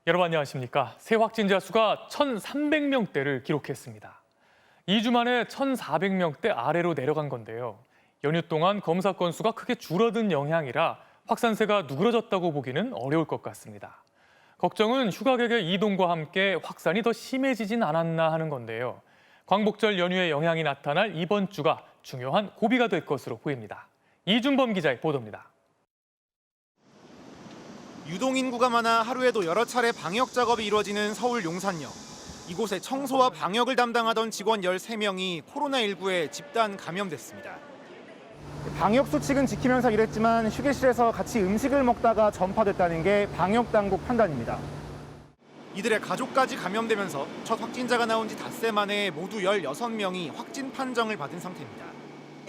여러분 안녕하십니까? 새 확진자 수가 1,300명대를 기록했습니다. 2주 만에 1,400명대 아래로 내려간 건데요. 연휴 동안 검사 건수가 크게 줄어든 영향이라 확산세가 누그러졌다고 보기는 어려울 것 같습니다. 걱정은 휴가객의 이동과 함께 확산이 더 심해지진 않았나 하는 건데요. 광복절 연휴의 영향이 나타날 이번 주가 중요한 고비가 될 것으로 보입니다. 이준범 기자의 보도입니다. 유동인구가 많아 하루에도 여러 차례 방역 작업이 이루어지는 서울 용산역. 이곳에 청소와 방역을 담당하던 직원 13명이 코로나19에 집단 감염됐습니다. 방역 수칙은 지키면서 일했지만 휴게실에서 같이 음식을 먹다가 전파됐다는 게 방역 당국 판단입니다. 이들의 가족까지 감염되면서 첫 확진자가 나온 지 닷새 만에 모두 16명이 확진 판정을 받은 상태입니다.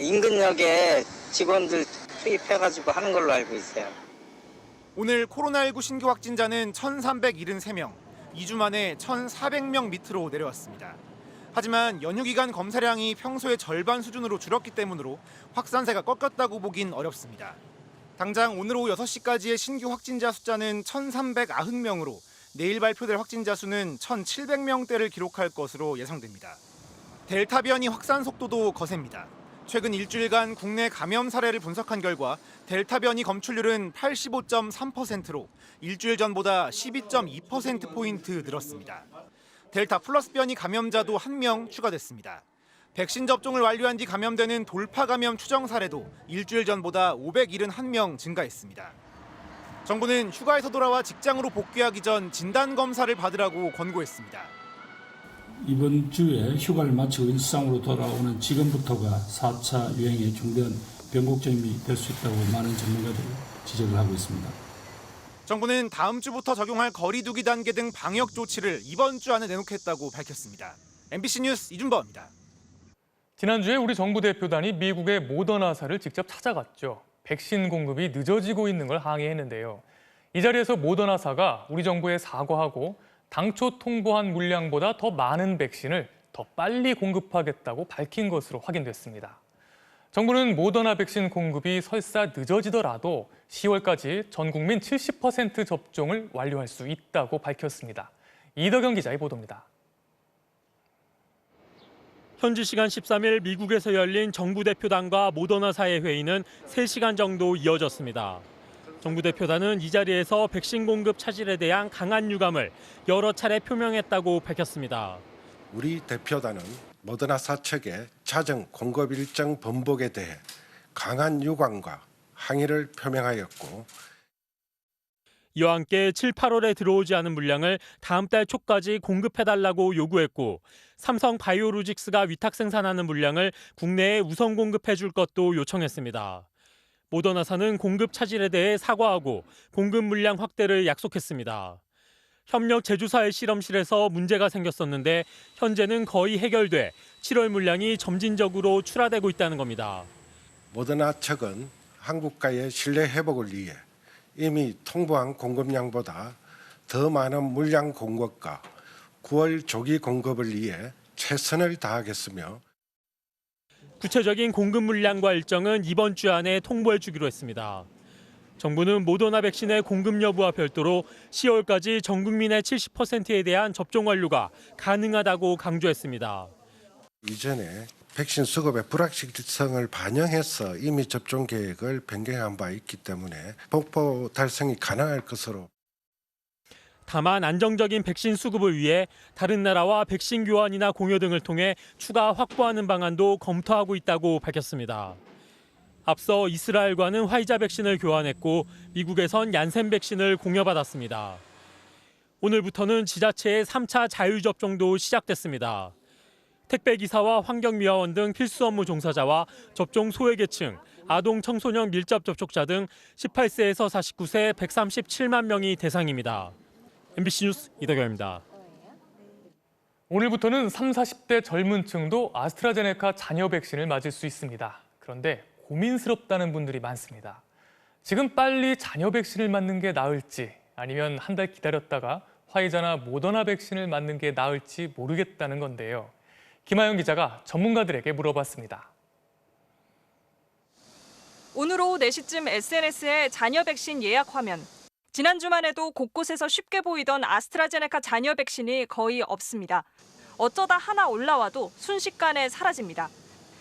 인근역에 직원들 투입해가지고 하는 걸로 알고 있어요. 오늘 코로나19 신규 확진자는 1,373명, 2주 만에 1,400명 밑으로 내려왔습니다. 하지만 연휴 기간 검사량이 평소의 절반 수준으로 줄었기 때문으로 확산세가 꺾였다고 보긴 어렵습니다. 당장 오늘 오후 6시까지의 신규 확진자 숫자는 1,390명으로 내일 발표될 확진자 수는 1,700명대를 기록할 것으로 예상됩니다. 델타 변이 확산 속도도 거셉니다. 최근 일주일간 국내 감염 사례를 분석한 결과 델타 변이 검출률은 85.3%로 일주일 전보다 12.2%포인트 늘었습니다. 델타 플러스 변이 감염자도 1명 추가됐습니다. 백신 접종을 완료한 뒤 감염되는 돌파 감염 추정 사례도 일주일 전보다 571명 증가했습니다. 정부는 휴가에서 돌아와 직장으로 복귀하기 전 진단검사를 받으라고 권고했습니다. 이번 주에 휴가를 마치고 일상으로 돌아오는 지금부터가 4차 유행의 중대한 변곡점이 될 수 있다고 많은 전문가들이 지적을 하고 있습니다. 정부는 다음 주부터 적용할 거리 두기 단계 등 방역 조치를 이번 주 안에 내놓겠다고 밝혔습니다. MBC 뉴스 이준범입니다. 지난주에 우리 정부 대표단이 미국의 모더나사를 직접 찾아갔죠. 백신 공급이 늦어지고 있는 걸 항의했는데요. 이 자리에서 모더나사가 우리 정부에 사과하고 당초 통보한 물량보다 더 많은 백신을 더 빨리 공급하겠다고 밝힌 것으로 확인됐습니다. 정부는 모더나 백신 공급이 설사 늦어지더라도 10월까지 전 국민 70% 접종을 완료할 수 있다고 밝혔습니다. 이덕영 기자의 보도입니다. 현지 시간 13일 미국에서 열린 정부 대표단과 모더나사의 회의는 3시간 정도 이어졌습니다. 정부 대표단은 이 자리에서 백신 공급 차질에 대한 강한 유감을 여러 차례 표명했다고 밝혔습니다. 우리 대표단은 모더나사 측의 자정 공급 일정 번복에 대해 강한 유감과 항의를 표명하였고 이와 함께 7, 8월에 들어오지 않은 물량을 다음 달 초까지 공급해달라고 요구했고 삼성 바이오로직스가 위탁 생산하는 물량을 국내에 우선 공급해 줄 것도 요청했습니다. 모더나사는 공급 차질에 대해 사과하고 공급 물량 확대를 약속했습니다. 협력 제조사의 실험실에서 문제가 생겼었는데 현재는 거의 해결돼 7월 물량이 점진적으로 출하되고 있다는 겁니다. 모더나 측은 한국과의 신뢰 회복을 위해 이미 통보한 공급량보다 더 많은 물량 공급과 9월 조기 공급을 위해 최선을 다하겠으며 구체적인 공급 물량과 일정은 이번 주 안에 통보해 주기로 했습니다. 정부는 모더나 백신의 공급 여부와 별도로 10월까지 전 국민의 70%에 대한 접종 완료가 가능하다고 강조했습니다. 이전에 백신 수급의 불확실성을 반영해서 이미 접종 계획을 변경한 바 있기 때문에 목표 달성이 가능할 것으로. 다만 안정적인 백신 수급을 위해 다른 나라와 백신 교환이나 공여 등을 통해 추가 확보하는 방안도 검토하고 있다고 밝혔습니다. 앞서 이스라엘과는 화이자 백신을 교환했고 미국에선 얀센 백신을 공여받았습니다. 오늘부터는 지자체의 3차 자율접종도 시작됐습니다. 택배기사와 환경미화원 등 필수 업무 종사자와 접종 소외계층, 아동 청소년 밀접 접촉자 등 18세에서 49세 137만 명이 대상입니다. MBC 뉴스 이덕영입니다. 오늘부터는 30, 40대 젊은 층도 아스트라제네카 잔여 백신을 맞을 수 있습니다. 그런데 고민스럽다는 분들이 많습니다. 지금 빨리 잔여 백신을 맞는 게 나을지 아니면 한 달 기다렸다가 화이자나 모더나 백신을 맞는 게 나을지 모르겠다는 건데요. 김하영 기자가 전문가들에게 물어봤습니다. 오늘 오후 4시쯤 SNS에 잔여 백신 예약 화면. 지난주만 해도 곳곳에서 쉽게 보이던 아스트라제네카 잔여 백신이 거의 없습니다. 어쩌다 하나 올라와도 순식간에 사라집니다.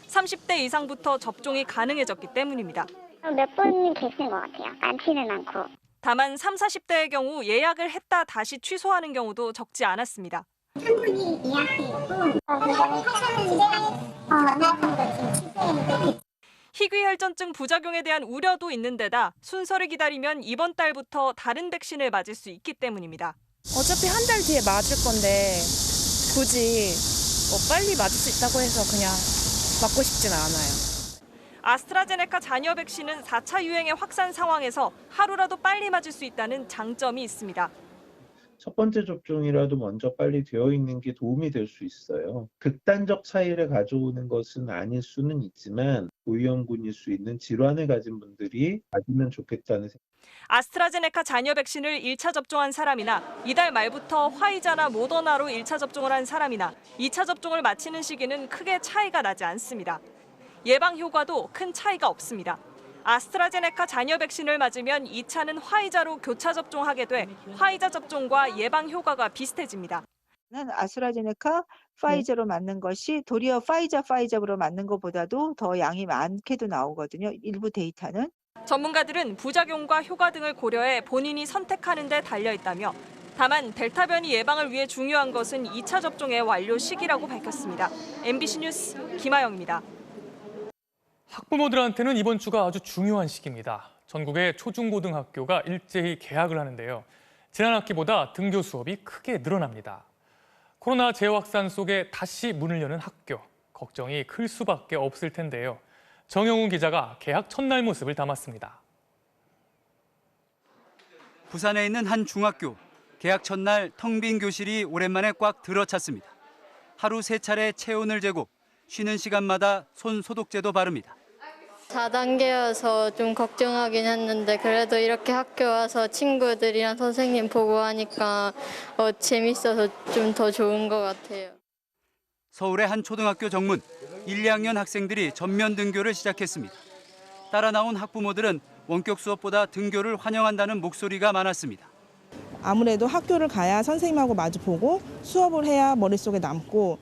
30대 이상부터 접종이 가능해졌기 때문입니다. 몇 번이 계신 것 같아요. 많지는 않고. 다만 30, 40대의 경우 예약을 했다 다시 취소하는 경우도 적지 않았습니다. 충분히 예약했고, 그다음에 하차는 이제 얼마 정도 지금 취소했는데. 희귀혈전증 부작용에 대한 우려도 있는 데다 순서를 기다리면 이번 달부터 다른 백신을 맞을 수 있기 때문입니다. 어차피 한 달 뒤에 맞을 건데 굳이 빨리 맞을 수 있다고 해서 그냥 맞고 싶진 않아요. 아스트라제네카 잔여 백신은 4차 유행의 확산 상황에서 하루라도 빨리 맞을 수 있다는 장점이 있습니다. 첫 번째 접종이라도 먼저 빨리 되어 있는 게 도움이 될 수 있어요. 극단적 차이를 가져오는 것은 아닐 수는 있지만 고위험군일 수 있는 질환을 가진 분들이 맞으면 좋겠다는 생각. 아스트라제네카 잔여 백신을 1차 접종한 사람이나 이달 말부터 화이자나 모더나로 1차 접종을 한 사람이나 2차 접종을 마치는 시기는 크게 차이가 나지 않습니다. 예방 효과도 큰 차이가 없습니다. 아스트라제네카 잔여 백신을 맞으면 2차는 화이자로 교차 접종하게 돼 화이자 접종과 예방 효과가 비슷해집니다. 아스트라제네카 파이저로 맞는 것이 도리어 파이저로 맞는 것보다도 더 양이 많게도 나오거든요. 일부 데이터는. 전문가들은 부작용과 효과 등을 고려해 본인이 선택하는 데 달려있다며 다만 델타 변이 예방을 위해 중요한 것은 2차 접종의 완료 시기라고 밝혔습니다. MBC 뉴스 김아영입니다. 학부모들한테는 이번 주가 아주 중요한 시기입니다. 전국의 초중고등학교가 일제히 개학을 하는데요. 지난 학기보다 등교 수업이 크게 늘어납니다. 코로나 재확산 속에 다시 문을 여는 학교, 걱정이 클 수밖에 없을 텐데요. 정영훈 기자가 개학 첫날 모습을 담았습니다. 부산에 있는 한 중학교, 개학 첫날 텅 빈 교실이 오랜만에 꽉 들어찼습니다. 하루 3차례 체온을 재고 쉬는 시간마다 손 소독제도 바릅니다. 4단계여서 좀 걱정하긴 했는데 그래도 이렇게 학교 와서 친구들이랑 선생님 보고 하니까 재밌어서 좀 더 좋은 것 같아요. 서울의 한 초등학교 정문, 1, 2학년 학생들이 전면 등교를 시작했습니다. 따라 나온 학부모들은 원격 수업보다 등교를 환영한다는 목소리가 많았습니다. 아무래도 학교를 가야 선생님하고 마주보고 수업을 해야 머릿속에 남고.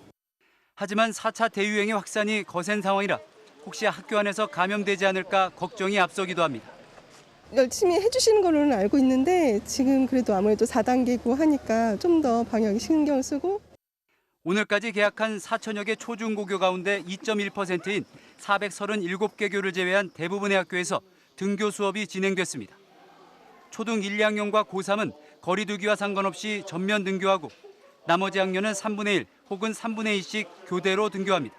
하지만 4차 대유행의 확산이 거센 상황이라 혹시 학교 안에서 감염되지 않을까 걱정이 앞서기도 합니다. 열심히 해주시는 걸로는 알고 있는데 지금 그래도 아무래도 4단계고 하니까 좀 더 방역에 신경을 쓰고. 오늘까지 개학한 4천여 개 초중고교 가운데 2.1%인 437개 교를 제외한 대부분의 학교에서 등교 수업이 진행됐습니다. 초등 1, 2학년과 고3은 거리 두기와 상관없이 전면 등교하고 나머지 학년은 3분의 1 혹은 3분의 2씩 교대로 등교합니다.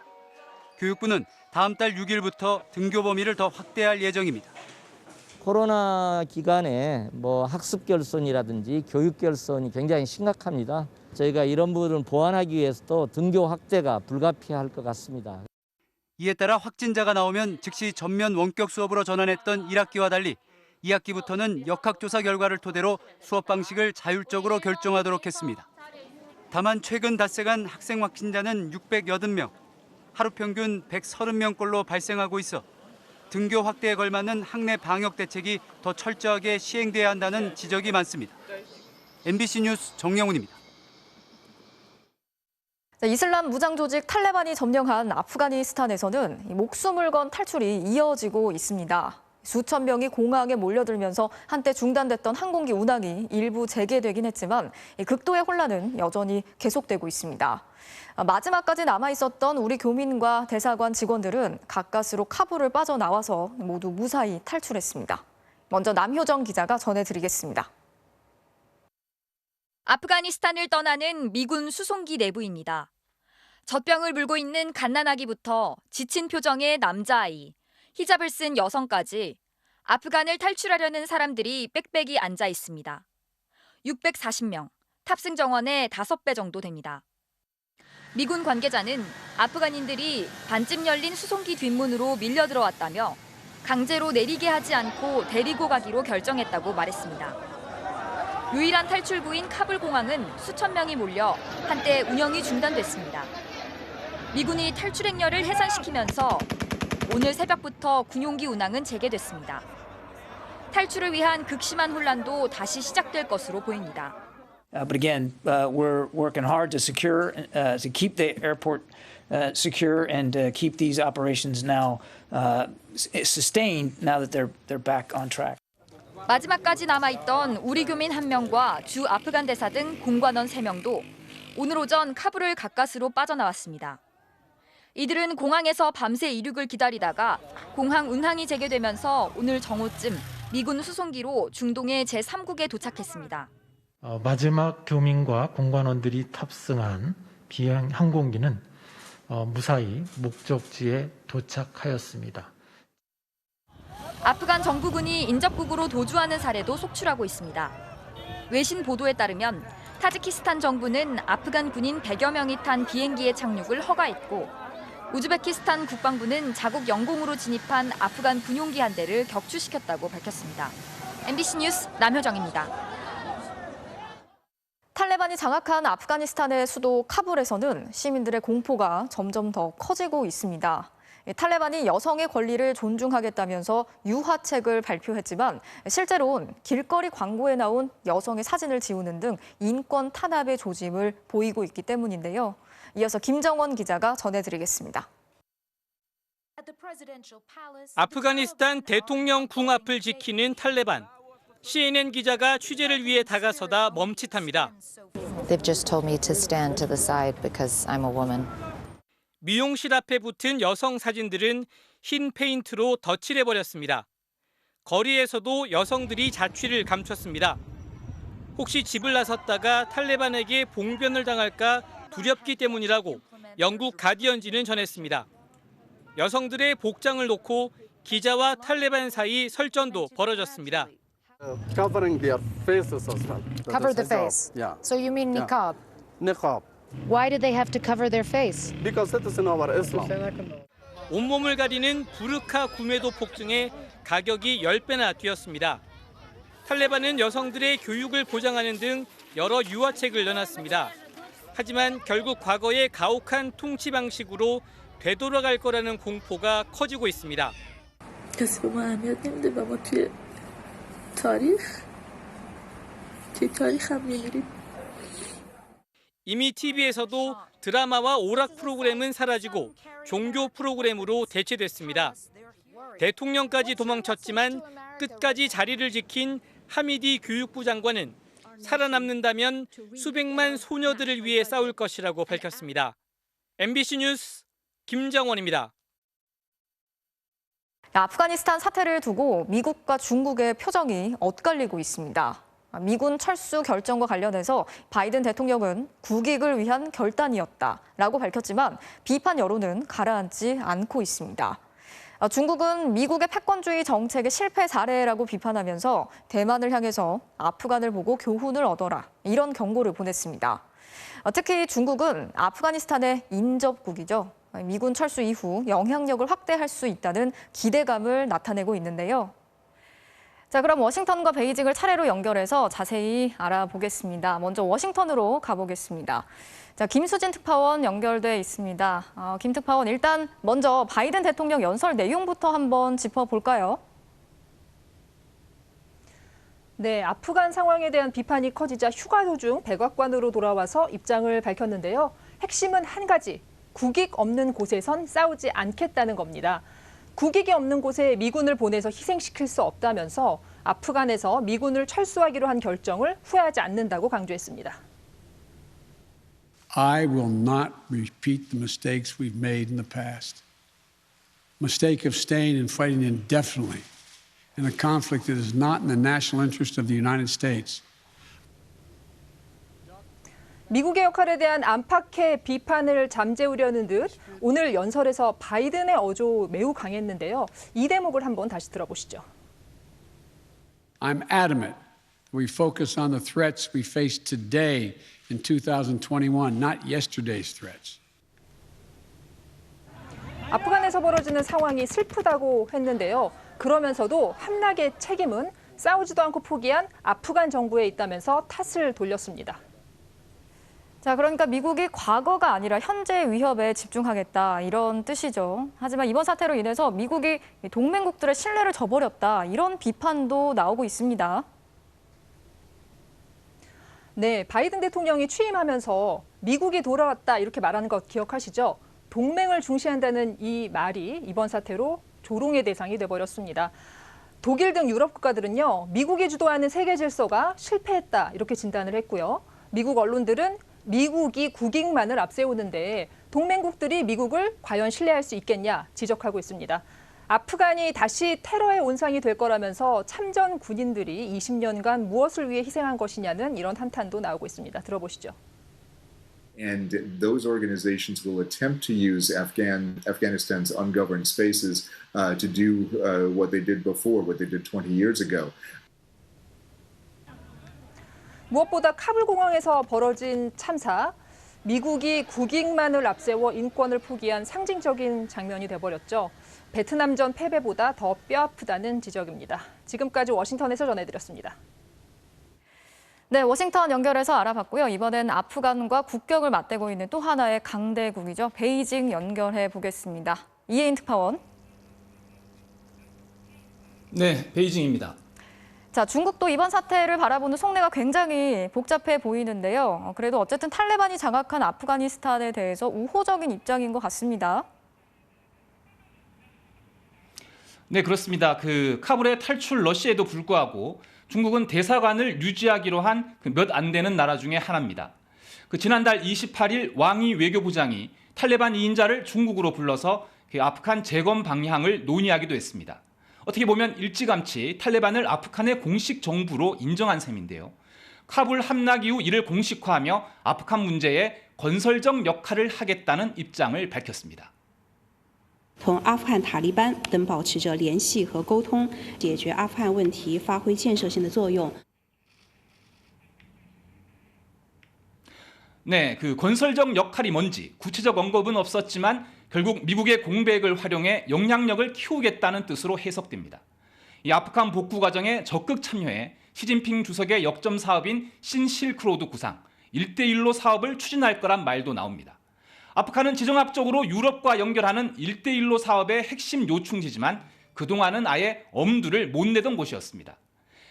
교육부는 다음 달 6일부터 등교 범위를 더 확대할 예정입니다. 코로나 기간에 학습 결손이라든지 교육 결손이 굉장히 심각합니다. 저희가 이런 부분을 보완하기 위해서도 등교 확대가 불가피할 것 같습니다. 이에 따라 확진자가 나오면 즉시 전면 원격 수업으로 전환했던 1학기와 달리 2학기부터는 역학조사 결과를 토대로 수업 방식을 자율적으로 결정하도록 했습니다. 다만 최근 닷새간 학생 확진자는 680명, 하루 평균 130명꼴로 발생하고 있어 등교 확대에 걸맞는 학내 방역 대책이 더 철저하게 시행돼야 한다는 지적이 많습니다. MBC 뉴스 정영훈입니다. 이슬람 무장 조직 탈레반이 점령한 아프가니스탄에서는 목숨을 건 탈출이 이어지고 있습니다. 수천 명이 공항에 몰려들면서 한때 중단됐던 항공기 운항이 일부 재개되긴 했지만 극도의 혼란은 여전히 계속되고 있습니다. 마지막까지 남아있었던 우리 교민과 대사관 직원들은 가까스로 카불을 빠져나와서 모두 무사히 탈출했습니다. 먼저 남효정 기자가 전해드리겠습니다. 아프가니스탄을 떠나는 미군 수송기 내부입니다. 젖병을 물고 있는 갓난아기부터 지친 표정의 남자아이, 히잡을 쓴 여성까지 아프간을 탈출하려는 사람들이 빽빽이 앉아 있습니다. 640명, 탑승 정원의 5배 정도 됩니다. 미군 관계자는 아프간인들이 반쯤 열린 수송기 뒷문으로 밀려 들어왔다며 강제로 내리게 하지 않고 데리고 가기로 결정했다고 말했습니다. 유일한 탈출구인 카불 공항은 수천 명이 몰려 한때 운영이 중단됐습니다. 미군이 탈출 행렬을 해산시키면서 오늘 새벽부터 군용기 운항은 재개됐습니다. 탈출을 위한 극심한 혼란도 다시 시작될 것으로 보입니다. But again, we're working hard to secure, to keep the airport secure and keep these operations now sustained now that they're back on track. 마지막까지 남아있던 우리 교민 1명과 주 아프간 대사 등 공관원 3명도 오늘 오전 카불을 가까스로 빠져나왔습니다. 이들은 공항에서 밤새 이륙을 기다리다가 공항 운항이 재개되면서 오늘 정오쯤 미군 수송기로 중동의 제3국에 도착했습니다. 마지막 교민과 공관원들이 탑승한 비행 항공기는 무사히 목적지에 도착하였습니다. 아프간 정부군이 인접국으로 도주하는 사례도 속출하고 있습니다. 외신 보도에 따르면 타지키스탄 정부는 아프간 군인 100여 명이 탄 비행기의 착륙을 허가했고 우즈베키스탄 국방부는 자국 영공으로 진입한 아프간 군용기 한 대를 격추시켰다고 밝혔습니다. MBC 뉴스 남효정입니다. 탈레반이 장악한 아프가니스탄의 수도 카불에서는 시민들의 공포가 점점 더 커지고 있습니다. 탈레반이 여성의 권리를 존중하겠다면서 유화책을 발표했지만 실제로는 길거리 광고에 나온 여성의 사진을 지우는 등 인권 탄압의 조짐을 보이고 있기 때문인데요. 이어서 김정원 기자가 전해드리겠습니다. 아프가니스탄 대통령 궁 앞을 지키는 탈레반. CNN 기자가 취재를 위해 다가서다 멈칫합니다. They've just told me to stand to the side because I'm a woman. 미용실 앞에 붙은 여성 사진들은 흰 페인트로 덧칠해버렸습니다. 거리에서도 여성들이 자취를 감췄습니다. 혹시 집을 나섰다가 탈레반에게 봉변을 당할까 두렵기 때문이라고 영국 가디언지는 전했습니다. 여성들의 복장을 놓고 기자와 탈레반 사이 설전도 벌어졌습니다. Covering their faces as well. Cover the face. Yeah. So you mean niqab? Niqab. Why do they have to cover their face? Because it is in our Islam. 온몸을 가리는 부르카 구매도 폭증해 가격이 10배나 뛰었습니다. 탈레반은 여성들의 교육을 보장하는 등 여러 유화책을 내놨습니다. 하지만 결국 과거의 가혹한 통치 방식으로 되돌아갈 거라는 공포가 커지고 있습니다. 이미 TV에서도 드라마와 오락 프로그램은 사라지고 종교 프로그램으로 대체됐습니다. 대통령까지 도망쳤지만 끝까지 자리를 지킨 하미디 교육부 장관은 살아남는다면 수백만 소녀들을 위해 싸울 것이라고 밝혔습니다. MBC 뉴스 김정원입니다. 아프가니스탄 사태를 두고 미국과 중국의 표정이 엇갈리고 있습니다. 미군 철수 결정과 관련해서 바이든 대통령은 국익을 위한 결단이었다라고 밝혔지만 비판 여론은 가라앉지 않고 있습니다. 중국은 미국의 패권주의 정책의 실패 사례라고 비판하면서 대만을 향해서 아프간을 보고 교훈을 얻어라 이런 경고를 보냈습니다. 특히 중국은 아프가니스탄의 인접국이죠. 미군 철수 이후 영향력을 확대할 수 있다는 기대감을 나타내고 있는데요. 자, 그럼 워싱턴과 베이징을 차례로 연결해서 자세히 알아보겠습니다. 먼저 워싱턴으로 가보겠습니다. 자, 김수진 특파원 연결돼 있습니다. 김 특파원, 일단 먼저 바이든 대통령 연설 내용부터 한번 짚어볼까요? 네, 아프간 상황에 대한 비판이 커지자 휴가 도중 백악관으로 돌아와서 입장을 밝혔는데요. 핵심은 한 가지, 국익 없는 곳에선 싸우지 않겠다는 겁니다. 국익이 없는 곳에 미군을 보내서 희생시킬 수 없다면서 아프간에서 미군을 철수하기로 한 결정을 후회하지 않는다고 강조했습니다. I will not repeat the mistakes we've made in the past. Mistake of staying and fighting indefinitely in a conflict that is not in the national interest of the United States. 미국의 역할에 대한 안팎의 비판을 잠재우려는 듯 오늘 연설에서 바이든의 어조 매우 강했는데요. 이 대목을 한번 다시 들어보시죠. I'm adamant we focus on the threats we face today in 2021, not yesterday's threats. 아프간에서 벌어지는 상황이 슬프다고 했는데요. 그러면서도 함락의 책임은 싸우지도 않고 포기한 아프간 정부에 있다면서 탓을 돌렸습니다. 자, 그러니까 미국이 과거가 아니라 현재의 위협에 집중하겠다 이런 뜻이죠. 하지만 이번 사태로 인해서 미국이 동맹국들의 신뢰를 저버렸다 이런 비판도 나오고 있습니다. 네, 바이든 대통령이 취임하면서 미국이 돌아왔다 이렇게 말하는 것 기억하시죠? 동맹을 중시한다는 이 말이 이번 사태로 조롱의 대상이 돼버렸습니다. 독일 등 유럽 국가들은요, 미국이 주도하는 세계 질서가 실패했다 이렇게 진단을 했고요. 미국 언론들은 미국이 국익만을 앞세우는데 동맹국들이 미국을 과연 신뢰할 수 있겠냐 지적하고 있습니다. 아프간이 다시 테러의 온상이 될 거라면서 참전 군인들이 20년간 무엇을 위해 희생한 것이냐는 이런 한탄도 나오고 있습니다. 들어보시죠. And those organizations will attempt to use Afghanistan's ungoverned spaces to do what they did before, what they did 20 years ago. 무엇보다 카불 공항에서 벌어진 참사, 미국이 국익만을 앞세워 인권을 포기한 상징적인 장면이 돼버렸죠. 베트남전 패배보다 더 뼈아프다는 지적입니다. 지금까지 워싱턴에서 전해드렸습니다. 네, 워싱턴 연결해서 알아봤고요. 이번엔 아프간과 국경을 맞대고 있는 또 하나의 강대국이죠. 베이징 연결해 보겠습니다. 이혜인 특파원. 네, 베이징입니다. 자, 중국도 이번 사태를 바라보는 속내가 굉장히 복잡해 보이는데요. 그래도 어쨌든 탈레반이 장악한 아프가니스탄에 대해서 우호적인 입장인 것 같습니다. 네, 그렇습니다. 카불의 탈출 러시에도 불구하고 중국은 대사관을 유지하기로 한 몇 안 되는 나라 중에 하나입니다. 지난달 28일 왕이 외교부장이 탈레반 2인자를 중국으로 불러서 아프간 재건 방향을 논의하기도 했습니다. 어떻게 보면 일찌감치 탈레반을 아프간의 공식 정부로 인정한 셈인데요. 카불 함락 이후 이를 공식화하며 아프간 문제에 건설적 역할을 하겠다는 입장을 밝혔습니다. 同阿富汗塔利班等保持着联系和沟通，解决阿富汗问题，发挥建设性的作用。 네, 건설적 역할이 뭔지 구체적 언급은 없었지만 결국 미국의 공백을 활용해 영향력을 키우겠다는 뜻으로 해석됩니다. 이 아프간 복구 과정에 적극 참여해 시진핑 주석의 역점 사업인 신실크로드 구상, 1대1로 사업을 추진할 거란 말도 나옵니다. 아프간은 지정학적으로 유럽과 연결하는 1대1로 사업의 핵심 요충지지만 그동안은 아예 엄두를 못 내던 곳이었습니다.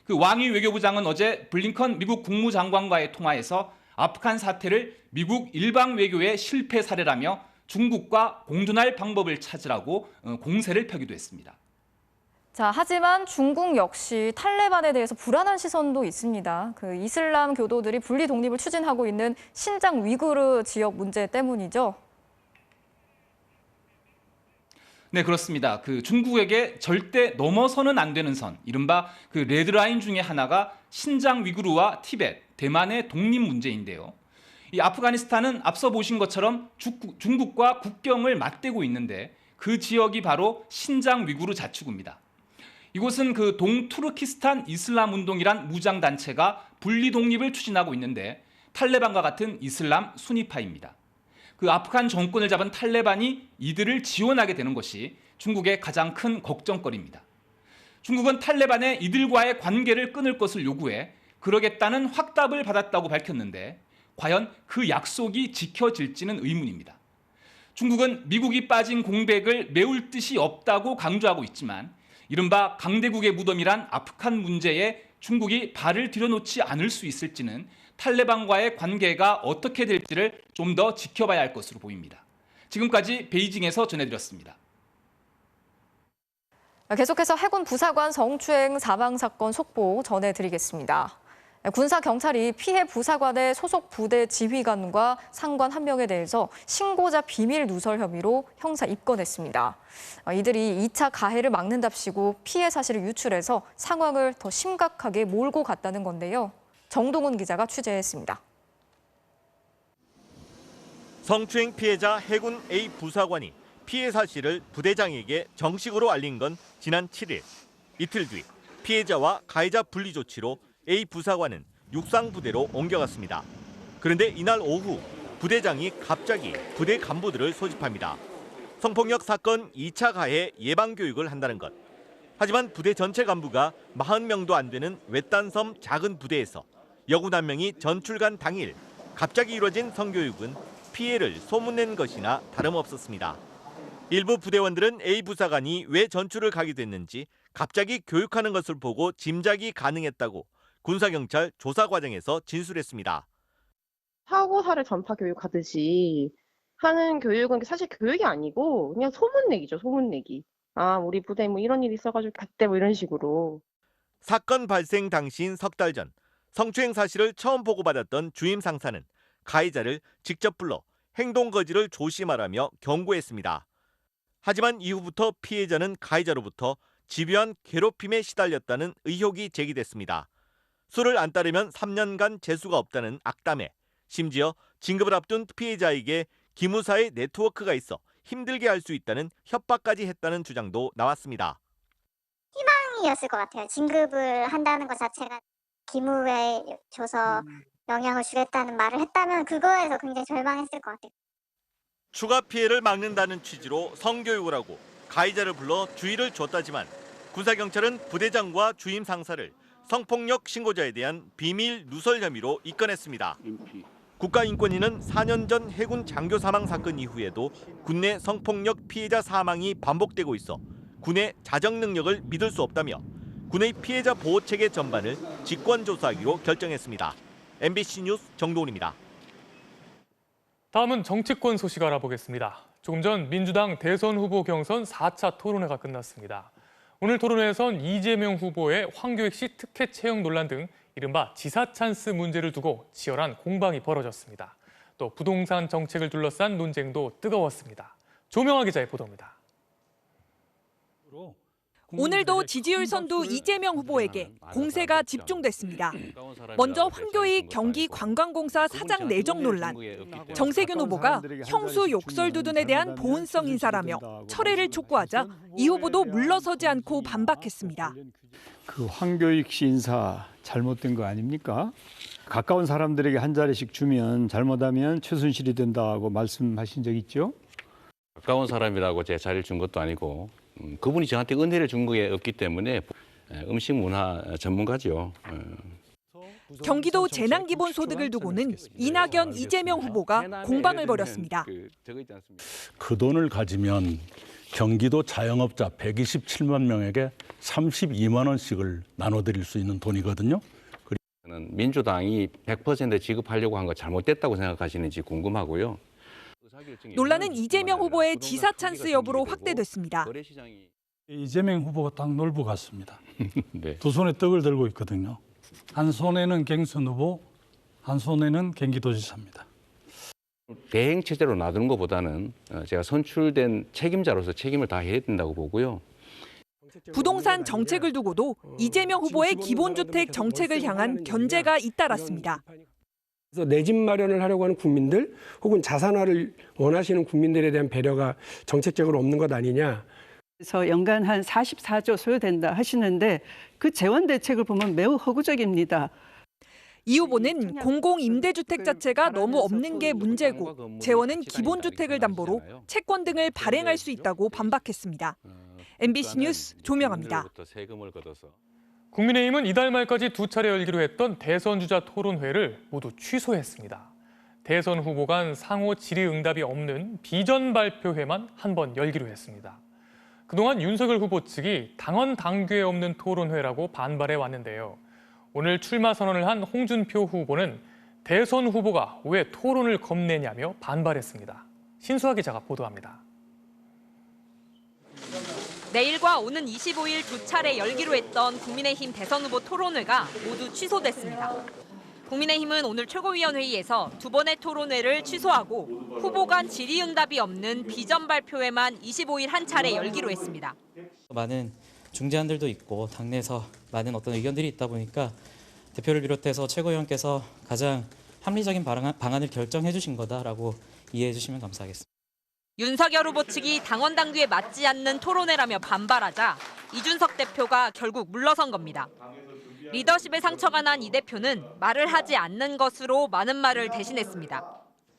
왕이 외교부장은 어제 블링컨 미국 국무장관과의 통화에서 아프간 사태를 미국 일방 외교의 실패 사례라며 중국과 공존할 방법을 찾으라고 공세를 펴기도 했습니다. 자, 하지만 중국 역시 탈레반에 대해서 불안한 시선도 있습니다. 이슬람 교도들이 분리 독립을 추진하고 있는 신장 위구르 지역 문제 때문이죠. 네, 그렇습니다. 중국에게 절대 넘어서는 안 되는 선, 이른바 레드라인 중에 하나가 신장 위구르와 티벳, 대만의 독립 문제인데요. 이 아프가니스탄은 앞서 보신 것처럼 중국과 국경을 맞대고 있는데 그 지역이 바로 신장 위구르 자치구입니다. 이곳은 동투르키스탄 이슬람 운동이란 무장 단체가 분리 독립을 추진하고 있는데 탈레반과 같은 이슬람 수니파입니다. 아프간 정권을 잡은 탈레반이 이들을 지원하게 되는 것이 중국의 가장 큰 걱정거리입니다. 중국은 탈레반에 이들과의 관계를 끊을 것을 요구해 그러겠다는 확답을 받았다고 밝혔는데 과연 그 약속이 지켜질지는 의문입니다. 중국은 미국이 빠진 공백을 메울 뜻이 없다고 강조하고 있지만 이른바 강대국의 무덤이란 아프간 문제에 중국이 발을 들여놓지 않을 수 있을지는 탈레반과의 관계가 어떻게 될지를 좀 더 지켜봐야 할 것으로 보입니다. 지금까지 베이징에서 전해드렸습니다. 계속해서 해군 부사관 성추행 사망 사건 속보 전해드리겠습니다. 군사경찰이 피해 부사관의 소속 부대 지휘관과 상관 1명에 대해서 신고자 비밀 누설 혐의로 형사 입건했습니다. 이들이 2차 가해를 막는답시고 피해 사실을 유출해서 상황을 더 심각하게 몰고 갔다는 건데요. 정동훈 기자가 취재했습니다. 성추행 피해자 해군 A 부사관이 피해 사실을 부대장에게 정식으로 알린 건 지난 7일. 이틀 뒤 피해자와 가해자 분리 조치로 A 부사관은 육상부대로 옮겨갔습니다. 그런데 이날 오후 부대장이 갑자기 부대 간부들을 소집합니다. 성폭력 사건 2차 가해 예방 교육을 한다는 것. 하지만 부대 전체 간부가 40명도 안 되는 외딴섬 작은 부대에서 여군 1명이 전출간 당일 갑자기 이루어진 성교육은 피해를 소문낸 것이나 다름없었습니다. 일부 부대원들은 A 부사관이 왜 전출을 가게 됐는지 갑자기 교육하는 것을 보고 짐작이 가능했다고 군사경찰 조사 과정에서 진술했습니다. 사고사를 전파 교육하듯이 하는 교육은 사실 교육이 아니고 그냥 소문내기죠, 소문내기. 아, 우리 부대에 뭐 이런 일이 있어가지고 갔대 뭐 이런 식으로. 사건 발생 당시인 석 달 전 성추행 사실을 처음 보고받았던 주임 상사는 가해자를 직접 불러 행동 거지를 조심하라며 경고했습니다. 하지만 이후부터 피해자는 가해자로부터 집요한 괴롭힘에 시달렸다는 의혹이 제기됐습니다. 수를 안 따르면 3년간 재수가 없다는 악담에 심지어 진급을 앞둔 피해자에게 기무사의 네트워크가 있어 힘들게 할 수 있다는 협박까지 했다는 주장도 나왔습니다. 희망이었을 것 같아요. 진급을 한다는 것 자체가 기무에 줘서 영향을 주겠다는 말을 했다면 그거에서 굉장히 절망했을 것 같아요. 추가 피해를 막는다는 취지로 성교육을 하고 가해자를 불러 주의를 줬다지만 군사경찰은 부대장과 주임 상사를 성폭력 신고자에 대한 비밀 누설 혐의로 입건했습니다. 국가인권위는 4년 전 해군 장교 사망 사건 이후에도 군내 성폭력 피해자 사망이 반복되고 있어 군의 자정 능력을 믿을 수 없다며 군의 피해자 보호 체계 전반을 직권조사하기로 결정했습니다. MBC 뉴스 정도훈입니다. 다음은 정치권 소식 알아보겠습니다. 조금 전 민주당 대선 후보 경선 4차 토론회가 끝났습니다. 오늘 토론회에선 이재명 후보의 황교익 씨 특혜 채용 논란 등 이른바 지사 찬스 문제를 두고 치열한 공방이 벌어졌습니다. 또 부동산 정책을 둘러싼 논쟁도 뜨거웠습니다. 조명아 기자의 보도입니다. 오늘도 지지율 선두 이재명 후보에게 공세가 집중됐습니다. 먼저 황교익 경기관광공사 사장 내정 논란. 정세균 후보가 형수 욕설두둔에 대한 보은성 인사라며 철회를 촉구하자 이 후보도 물러서지 않고 반박했습니다. 그 황교익 씨 인사 잘못된 거 아닙니까? 가까운 사람들에게 한 자리씩 주면 잘못하면 최순실이 된다고 말씀하신 적 있죠? 가까운 사람이라고 제 자리를 준 것도 아니고 그분이 저한테 은혜를 준 게 없기 때문에 음식 문화 전문가죠. 경기도 재난기본소득을 두고는 이낙연, 이재명 후보가 공방을 벌였습니다. 그 돈을 가지면 경기도 자영업자 127만 명에게 32만 원씩을 나눠드릴 수 있는 돈이거든요. 저는 민주당이 100% 지급하려고 한 거 잘못됐다고 생각하시는지 궁금하고요. 논란은 이재명 후보의 지사 찬스 여부로 확대됐습니다. 이재명 후보가 딱 놀부 같습니다. 네. 두 손에 떡을 들고 있거든요. 한 손에는 경선 후보, 한 손에는 경기도지사입니다. 대행 체제로 놔두는 것보다는 제가 선출된 책임자로서 책임을 다해야 된다고 보고요. 부동산 정책을 두고도 이재명 후보의 기본주택 정책을 향한 견제가 잇따랐습니다. 그래서 내 집 마련을 하려고 하는 국민들 혹은 자산화를 원하시는 국민들에 대한 배려가 정책적으로 없는 것 아니냐. 그래서 연간 한 44조 소요된다 하시는데 그 재원 대책을 보면 매우 허구적입니다. 이 후보는 공공임대주택 자체가 너무 없는 게 문제고 재원은 기본주택을 담보로 채권 등을 발행할 수 있다고 반박했습니다. MBC 뉴스 조명아입니다. 국민의힘은 이달 말까지 2차례 열기로 했던 대선주자 토론회를 모두 취소했습니다. 대선 후보 간 상호 질의응답이 없는 비전 발표회만 한 번 열기로 했습니다. 그동안 윤석열 후보 측이 당헌 당규에 없는 토론회라고 반발해 왔는데요. 오늘 출마 선언을 한 홍준표 후보는 대선 후보가 왜 토론을 겁내냐며 반발했습니다. 신수아 기자가 보도합니다. 내일과 오는 25일 2차례 열기로 했던 국민의힘 대선 후보 토론회가 모두 취소됐습니다. 국민의힘은 오늘 최고위원회의에서 2번의 토론회를 취소하고 후보 간 질의응답이 없는 비전 발표회만 25일 한 차례 열기로 했습니다. 많은 중재안들도 있고 당내에서 많은 어떤 의견들이 있다 보니까 대표를 비롯해서 최고위원께서 가장 합리적인 방안을 결정해 주신 거다라고 이해해 주시면 감사하겠습니다. 윤석열 후보 측이 당원 당규에 맞지 않는 토론회라며 반발하자 이준석 대표가 결국 물러선 겁니다. 리더십에 상처가 난 이 대표는 말을 하지 않는 것으로 많은 말을 대신했습니다.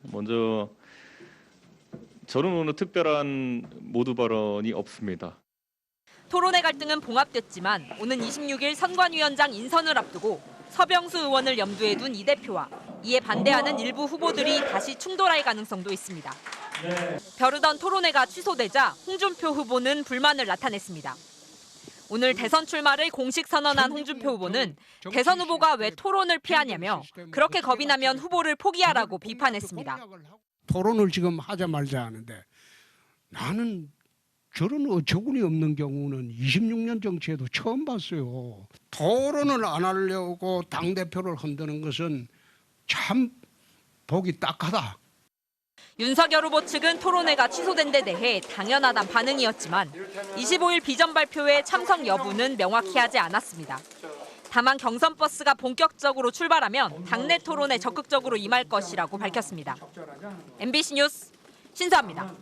먼저 저는 오늘 특별한 모두 발언이 없습니다. 토론회 갈등은 봉합됐지만 오는 26일 선관위원장 인선을 앞두고 서병수 의원을 염두에 둔 이 대표와 이에 반대하는 일부 후보들이 다시 충돌할 가능성도 있습니다. 벼르던 토론회가 취소되자 홍준표 후보는 불만을 나타냈습니다. 오늘 대선 출마를 공식 선언한 홍준표 후보는 대선 후보가 왜 토론을 피하냐며 그렇게 겁이 나면 후보를 포기하라고 비판했습니다. 토론을 지금 하자 말자 하는데 나는 저런 어처구니 없는 경우는 26년 정치에도 처음 봤어요. 토론을 안 하려고 당대표를 흔드는 것은 참 보기 딱하다. 윤석열 후보 측은 토론회가 취소된 데 대해 당연하단 반응이었지만 25일 비전 발표에 참석 여부는 명확히 하지 않았습니다. 다만 경선 버스가 본격적으로 출발하면 당내 토론에 적극적으로 임할 것이라고 밝혔습니다. MBC 뉴스 신수아입니다.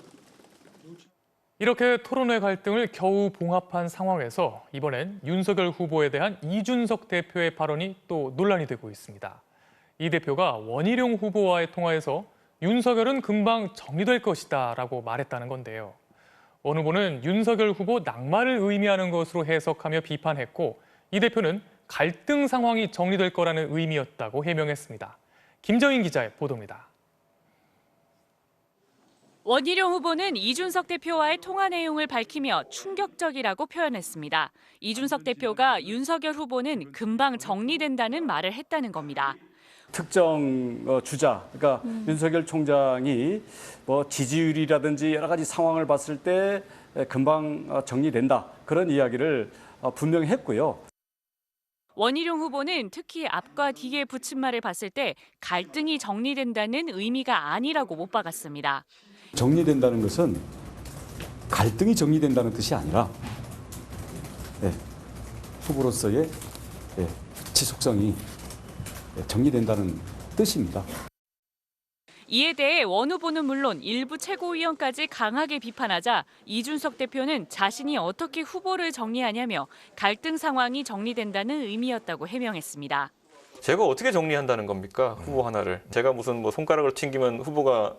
이렇게 토론회 갈등을 겨우 봉합한 상황에서 이번엔 윤석열 후보에 대한 이준석 대표의 발언이 또 논란이 되고 있습니다. 이 대표가 원희룡 후보와의 통화에서 윤석열은 금방 정리될 것이다 라고 말했다는 건데요. 원 후보는 윤석열 후보 낙마를 의미하는 것으로 해석하며 비판했고 이 대표는 갈등 상황이 정리될 거라는 의미였다고 해명했습니다. 김정인 기자의 보도입니다. 원희룡 후보는 이준석 대표와의 통화 내용을 밝히며 충격적이라고 표현했습니다. 이준석 대표가 윤석열 후보는 금방 정리된다는 말을 했다는 겁니다. 특정 주자, 그러니까 윤석열 총장이 뭐 지지율이라든지 여러 가지 상황을 봤을 때 금방 정리된다 그런 이야기를 분명히 했고요. 원희룡 후보는 특히 앞과 뒤에 붙인 말을 봤을 때 갈등이 정리된다는 의미가 아니라고 못 박았습니다. 정리된다는 것은 갈등이 정리된다는 뜻이 아니라 후보로서의 지속성이 정리된다는 뜻입니다. 이에 대해 원 후보는 물론 일부 최고위원까지 강하게 비판하자 이준석 대표는 자신이 어떻게 후보를 정리하냐며 갈등 상황이 정리된다는 의미였다고 해명했습니다. 제가 어떻게 정리한다는 겁니까? 후보 하나를. 제가 무슨 뭐 손가락을 튕기면 후보가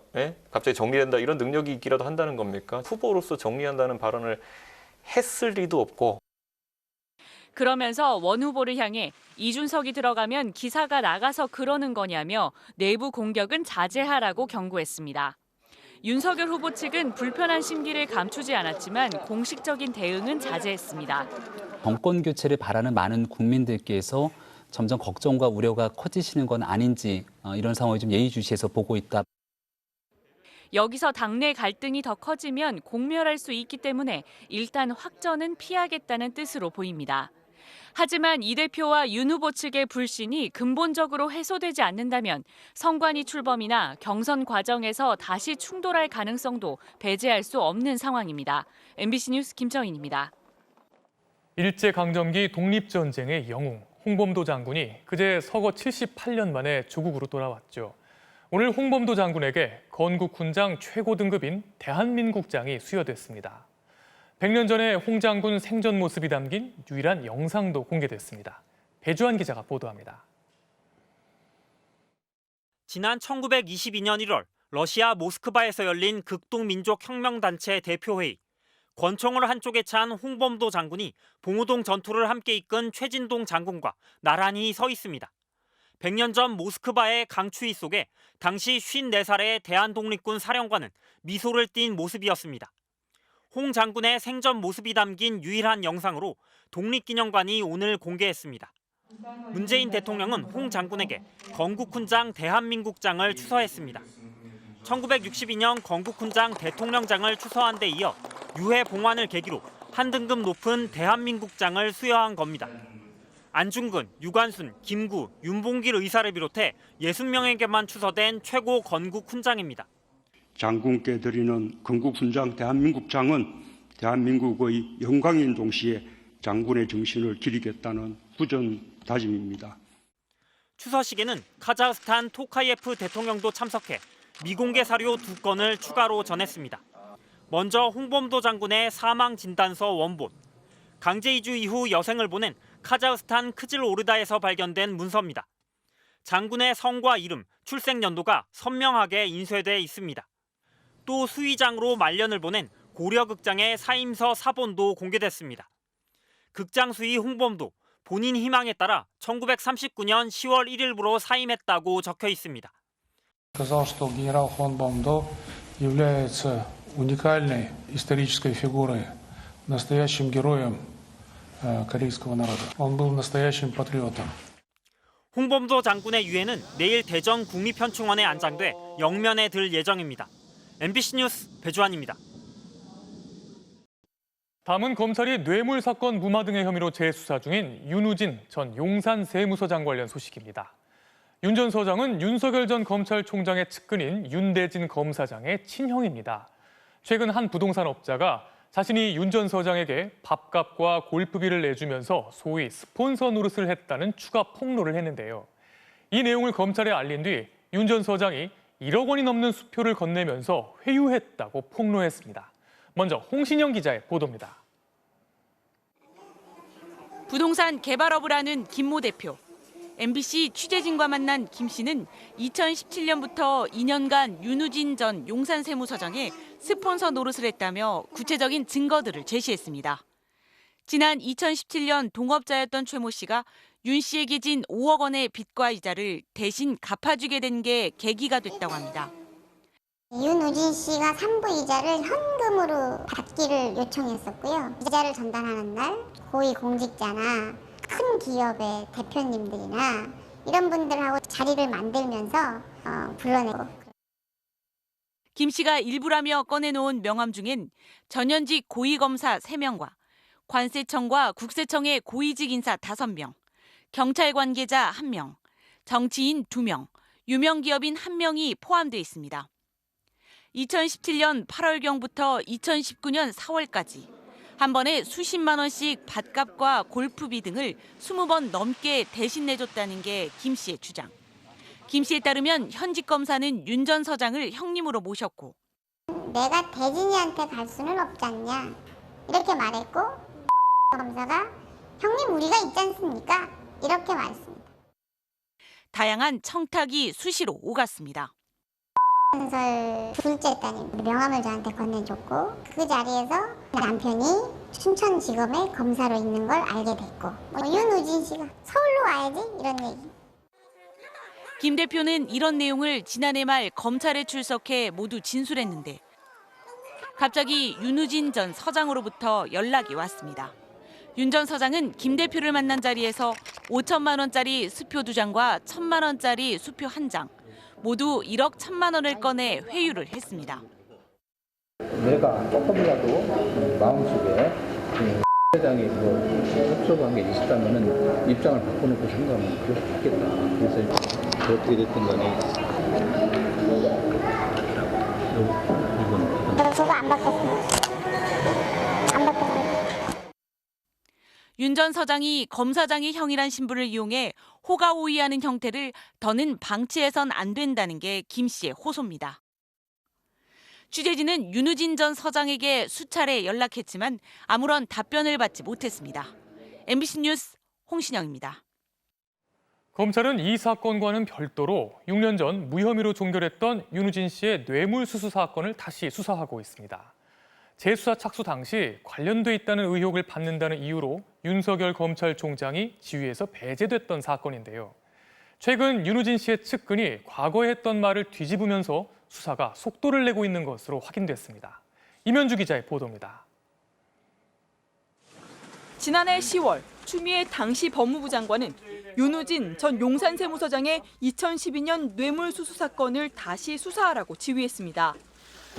갑자기 정리된다 이런 능력이 있기라도 한다는 겁니까? 후보로서 정리한다는 발언을 했을 리도 없고. 그러면서 원 후보를 향해 이준석이 들어가면 기사가 나가서 그러는 거냐며 내부 공격은 자제하라고 경고했습니다. 윤석열 후보 측은 불편한 심기를 감추지 않았지만 공식적인 대응은 자제했습니다. 정권 교체를 바라는 많은 국민들께서 점점 걱정과 우려가 커지시는 건 아닌지 이런 상황을 좀 예의주시해서 보고 있다. 여기서 당내 갈등이 더 커지면 공멸할 수 있기 때문에 일단 확전은 피하겠다는 뜻으로 보입니다. 하지만 이 대표와 윤 후보 측의 불신이 근본적으로 해소되지 않는다면 선관위 출범이나 경선 과정에서 다시 충돌할 가능성도 배제할 수 없는 상황입니다. MBC 뉴스 김정인입니다. 일제강점기 독립전쟁의 영웅 홍범도 장군이 그제 서거 78년 만에 조국으로 돌아왔죠. 오늘 홍범도 장군에게 건국훈장 최고 등급인 대한민국장이 수여됐습니다. 100년 전에 홍 장군 생전 모습이 담긴 유일한 영상도 공개됐습니다. 배주한 기자가 보도합니다. 지난 1922년 1월 러시아 모스크바에서 열린 극동민족혁명단체 대표회의. 권총을 한쪽에 찬 홍범도 장군이 봉오동 전투를 함께 이끈 최진동 장군과 나란히 서 있습니다. 100년 전 모스크바의 강추위 속에 당시 54살의 대한독립군 사령관은 미소를 띤 모습이었습니다. 홍 장군의 생전 모습이 담긴 유일한 영상으로 독립기념관이 오늘 공개했습니다. 문재인 대통령은 홍 장군에게 건국훈장 대한민국장을 추서했습니다. 1962년 건국훈장 대통령장을 추서한 데 이어 유해 봉환을 계기로 한 등급 높은 대한민국장을 수여한 겁니다. 안중근, 유관순, 김구, 윤봉길 의사를 비롯해 60명에게만 추서된 최고 건국훈장입니다. 장군께 드리는 건국훈장 대한민국장은 대한민국의 영광인 동시에 장군의 정신을 기리겠다는 굳은 다짐입니다. 추서식에는 카자흐스탄 토카예프 대통령도 참석해 미공개 사료 2건을 추가로 전했습니다. 먼저 홍범도 장군의 사망 진단서 원본, 강제 이주 이후 여생을 보낸 카자흐스탄 크질오르다에서 발견된 문서입니다. 장군의 성과 이름, 출생 연도가 선명하게 인쇄돼 있습니다. 또 수의장으로 말년을 보낸 고려극장의 사임서 사본도 공개됐습니다. 극장 수의 홍범도, 본인 희망에 따라 1939년 10월 1일부로 사임했다고 적혀 있습니다. Сказал, что генерал фон Бомдо является уникальной исторической фигурой, настоящим героем корейского народа. Он был настоящим патриотом. 홍범도 장군의 유해는 내일 대전 국립현충원에 안장돼 영면에 들 예정입니다. MBC 뉴스 배주환입니다. 다음은 검찰이 뇌물 사건 무마 등의 혐의로 재수사 중인 윤우진 전 용산 세무서장 관련 소식입니다. 윤 전 서장은 윤석열 전 검찰총장의 측근인 윤대진 검사장의 친형입니다. 최근 한 부동산 업자가 자신이 윤 전 서장에게 밥값과 골프비를 내주면서 소위 스폰서 노릇을 했다는 추가 폭로를 했는데요. 이 내용을 검찰에 알린 뒤 윤 전 서장이 1억 원이 넘는 수표를 건네면서 회유했다고 폭로했습니다. 먼저 홍신영 기자의 보도입니다. 부동산 개발업을 하는 김모 대표. MBC 취재진과 만난 김 씨는 2017년부터 2년간 윤우진 전 용산 세무서장의 스폰서 노릇을 했다며 구체적인 증거들을 제시했습니다. 지난 2017년 동업자였던 최모 씨가 윤 씨에게 진 5억 원의 빚과 이자를 대신 갚아주게 된 게 계기가 됐다고 합니다. 윤우진 씨가 상부이자를 현금으로 받기를 요청했었고요. 이자를 전달하는 날 고위공직자나 큰 기업의 대표님들이나 이런 분들하고 자리를 만들면서 불러내고. 김 씨가 일부라며 꺼내놓은 명함 중엔 전현직 고위검사 3명과 관세청과 국세청의 고위직 인사 5명, 경찰 관계자 1명, 정치인 2명, 유명 기업인 1명이 포함되어 있습니다. 2017년 8월경부터 2019년 4월까지 한 번에 수십만 원씩 밭값과 골프비 등을 20번 넘게 대신 내줬다는 게 김 씨의 주장. 김 씨에 따르면 현직 검사는 윤 전 서장을 형님으로 모셨고 내가 대진이한테 갈 수는 없지 않냐 이렇게 말했고 검사가 형님 우리가 있지 않습니까? 이렇게 말했습니다. 다양한 청탁이 수시로 오갔습니다. 건설 둘째 따님 명함을 저한테 건네줬고 그 자리에서 남편이 춘천지검에 검사로 있는 걸 알게 됐고 윤우진 씨가 서울로 와야지 이런 얘기. 김 대표는 이런 내용을 지난해 말 검찰에 출석해 모두 진술했는데 갑자기 윤우진 전 서장으로부터 연락이 왔습니다. 윤 전 서장은 김 대표를 만난 자리에서 5천만 원짜리 수표 2장과 1,000만 원짜리 수표 1장, 모두 1억 1,000만 원을 꺼내 회유를 했습니다. 내가 조금이라도 마음속에 회장이 협조한 게 있었다면 입장을 바꿔놓고 생각하면 그럴 수 있겠다. 그래서 어떻게 됐든 간에 저도 안 바꿨습니다. 안 바꿨어요. 윤 전 서장이 검사장의 형이란 신분을 이용해 호가호위하는 형태를 더는 방치해선 안 된다는 게 김 씨의 호소입니다. 취재진은 윤우진 전 서장에게 수차례 연락했지만 아무런 답변을 받지 못했습니다. MBC 뉴스 홍신영입니다. 검찰은 이 사건과는 별도로 6년 전 무혐의로 종결했던 윤우진 씨의 뇌물수수 사건을 다시 수사하고 있습니다. 재수사 착수 당시 관련돼 있다는 의혹을 받는다는 이유로 윤석열 검찰총장이 지휘에서 배제됐던 사건인데요. 최근 윤우진 씨의 측근이 과거에 했던 말을 뒤집으면서 수사가 속도를 내고 있는 것으로 확인됐습니다. 이면주 기자의 보도입니다. 지난해 10월 추미애 당시 법무부 장관은 윤우진 전 용산 세무서장의 2012년 뇌물수수 사건을 다시 수사하라고 지휘했습니다.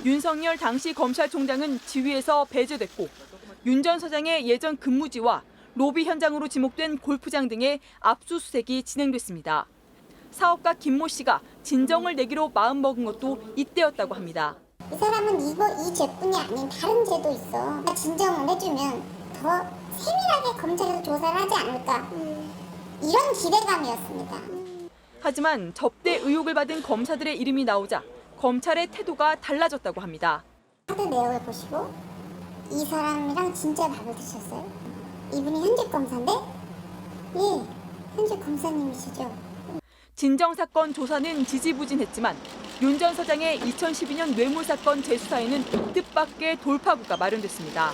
윤석열 당시 검찰총장은 지휘에서 배제됐고 윤 전 서장의 예전 근무지와 로비 현장으로 지목된 골프장 등의 압수수색이 진행됐습니다. 사업가 김모 씨가 진정을 내기로 마음먹은 것도 이때였다고 합니다. 이 사람은 이 죄뿐이 아닌 다른 죄도 있어. 진정을 해주면 더 세밀하게 검찰에서 조사를 하지 않을까. 이런 기대감이었습니다. 하지만 접대 의혹을 받은 검사들의 이름이 나오자 검찰의 태도가 달라졌다고 합니다. 카드 내역을 보시고 이 사람이랑 진짜 밥을 드셨어요? 이분이 현직 검사인데? 예, 현직 검사님이시죠. 진정사건 조사는 지지부진했지만 윤 전 서장의 2012년 뇌물 사건 재수사에는 뜻밖의 돌파구가 마련됐습니다.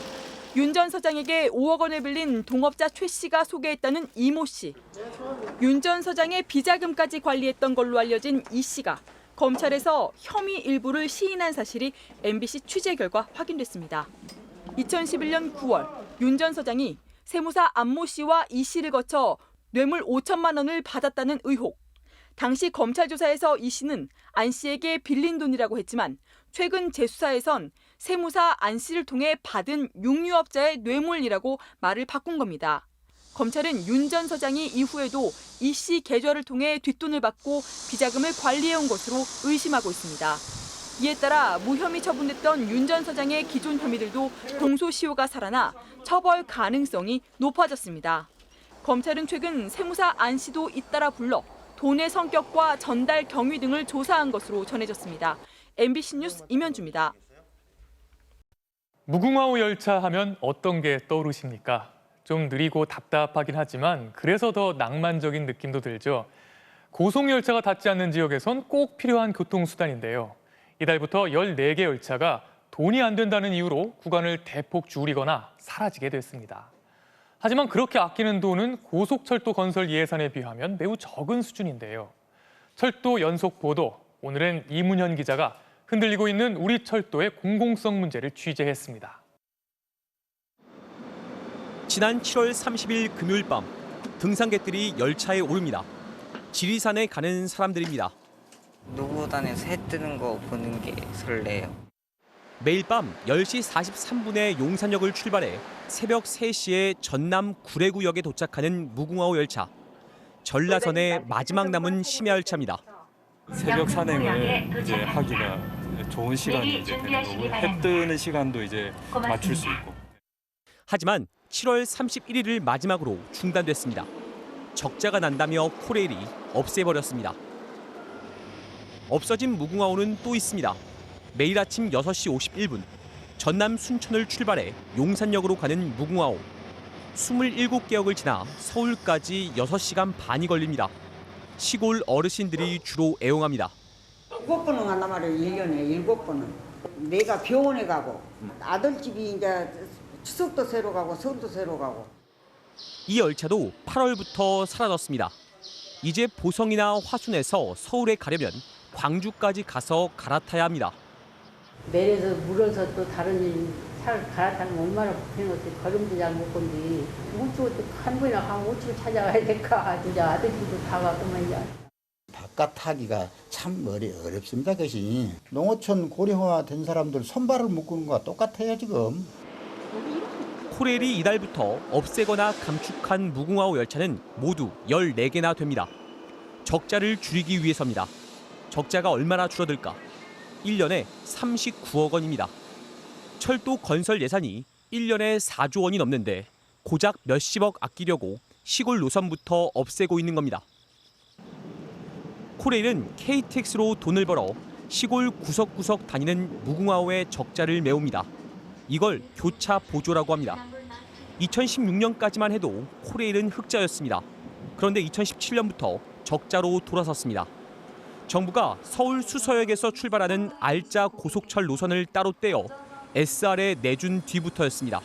윤 전 서장에게 5억 원을 빌린 동업자 최 씨가 소개했다는 이모 씨. 윤 전 서장의 비자금까지 관리했던 걸로 알려진 이 씨가 검찰에서 혐의 일부를 시인한 사실이 MBC 취재 결과 확인됐습니다. 2011년 9월 윤 전 서장이 세무사 안모 씨와 이 씨를 거쳐 뇌물 5천만 원을 받았다는 의혹. 당시 검찰 조사에서 이 씨는 안 씨에게 빌린 돈이라고 했지만 최근 재수사에선 세무사 안 씨를 통해 받은 육류업자의 뇌물이라고 말을 바꾼 겁니다. 검찰은 윤 전 서장이 이후에도 이 씨 계좌를 통해 뒷돈을 받고 비자금을 관리해온 것으로 의심하고 있습니다. 이에 따라 무혐의 처분됐던 윤 전 서장의 기존 혐의들도 공소시효가 살아나 처벌 가능성이 높아졌습니다. 검찰은 최근 세무사 안 씨도 잇따라 불러 돈의 성격과 전달 경위 등을 조사한 것으로 전해졌습니다. MBC 뉴스 임현주입니다. 무궁화호 열차 하면 어떤 게 떠오르십니까? 좀 느리고 답답하긴 하지만 그래서 더 낭만적인 느낌도 들죠. 고속열차가 닿지 않는 지역에선 꼭 필요한 교통수단인데요. 이달부터 14개 열차가 돈이 안 된다는 이유로 구간을 대폭 줄이거나 사라지게 됐습니다. 하지만 그렇게 아끼는 돈은 고속철도 건설 예산에 비하면 매우 적은 수준인데요. 철도 연속 보도, 오늘은 이문현 기자가 흔들리고 있는 우리 철도의 공공성 문제를 취재했습니다. 지난 7월 30일 금요일 밤 등산객들이 열차에 오릅니다. 지리산에 가는 사람들입니다. 노고단에서 해 뜨는 거 보는 게 설레요. 매일 밤 10시 43분에 용산역을 출발해 새벽 3시에 전남 구례구역에 도착하는 무궁화호 열차. 전라선의 마지막 남은 심야 열차입니다. 새벽 산행을 이제 하기가 좋은 시간이 이제 되는 거고요. 해 뜨는 시간도 이제 맞출 수 있고. 하지만 7월 31일을 마지막으로 중단됐습니다. 적자가 난다며 코레일이 없애버렸습니다. 없어진 무궁화호는 또 있습니다. 매일 아침 6시 51분 전남 순천을 출발해 용산역으로 가는 무궁화호. 27개역을 지나 서울까지 6시간 반이 걸립니다. 시골 어르신들이 주로 애용합니다. 7번은 간단 말이에요. 1년에 7번은. 내가 병원에 가고 아들 집이 이제 추석도 새로 가고 설도 새로 가고. 이 열차도 8월부터 사라졌습니다. 이제 보성이나 화순에서 서울에 가려면 광주까지 가서 갈아타야 합니다. 내려서 물어서 또 다른 차를 갈아타면 얼마나 불편했지. 걸음도 잘 못 건지. 우측 한 번이나 가면 우측을 찾아가야 될까. 이제 아들들도 다 가고만 이제. 바깥 타기가 참 어렵습니다. 그것이 농어촌 고령화 된 사람들 손발을 묶는 거와 똑같아요 지금. 코레일이 이달부터 없애거나 감축한 무궁화호 열차는 모두 14개나 됩니다. 적자를 줄이기 위해서입니다. 적자가 얼마나 줄어들까? 1년에 39억 원입니다. 철도 건설 예산이 1년에 4조 원이 넘는데 고작 몇십억 아끼려고 시골 노선부터 없애고 있는 겁니다. 코레일은 KTX로 돈을 벌어 시골 구석구석 다니는 무궁화호의 적자를 메웁니다. 이걸 교차 보조라고 합니다. 2016년까지만 해도 코레일은 흑자였습니다. 그런데 2017년부터 적자로 돌아섰습니다. 정부가 서울 수서역에서 출발하는 알짜 고속철 노선을 따로 떼어 SR에 내준 뒤부터였습니다.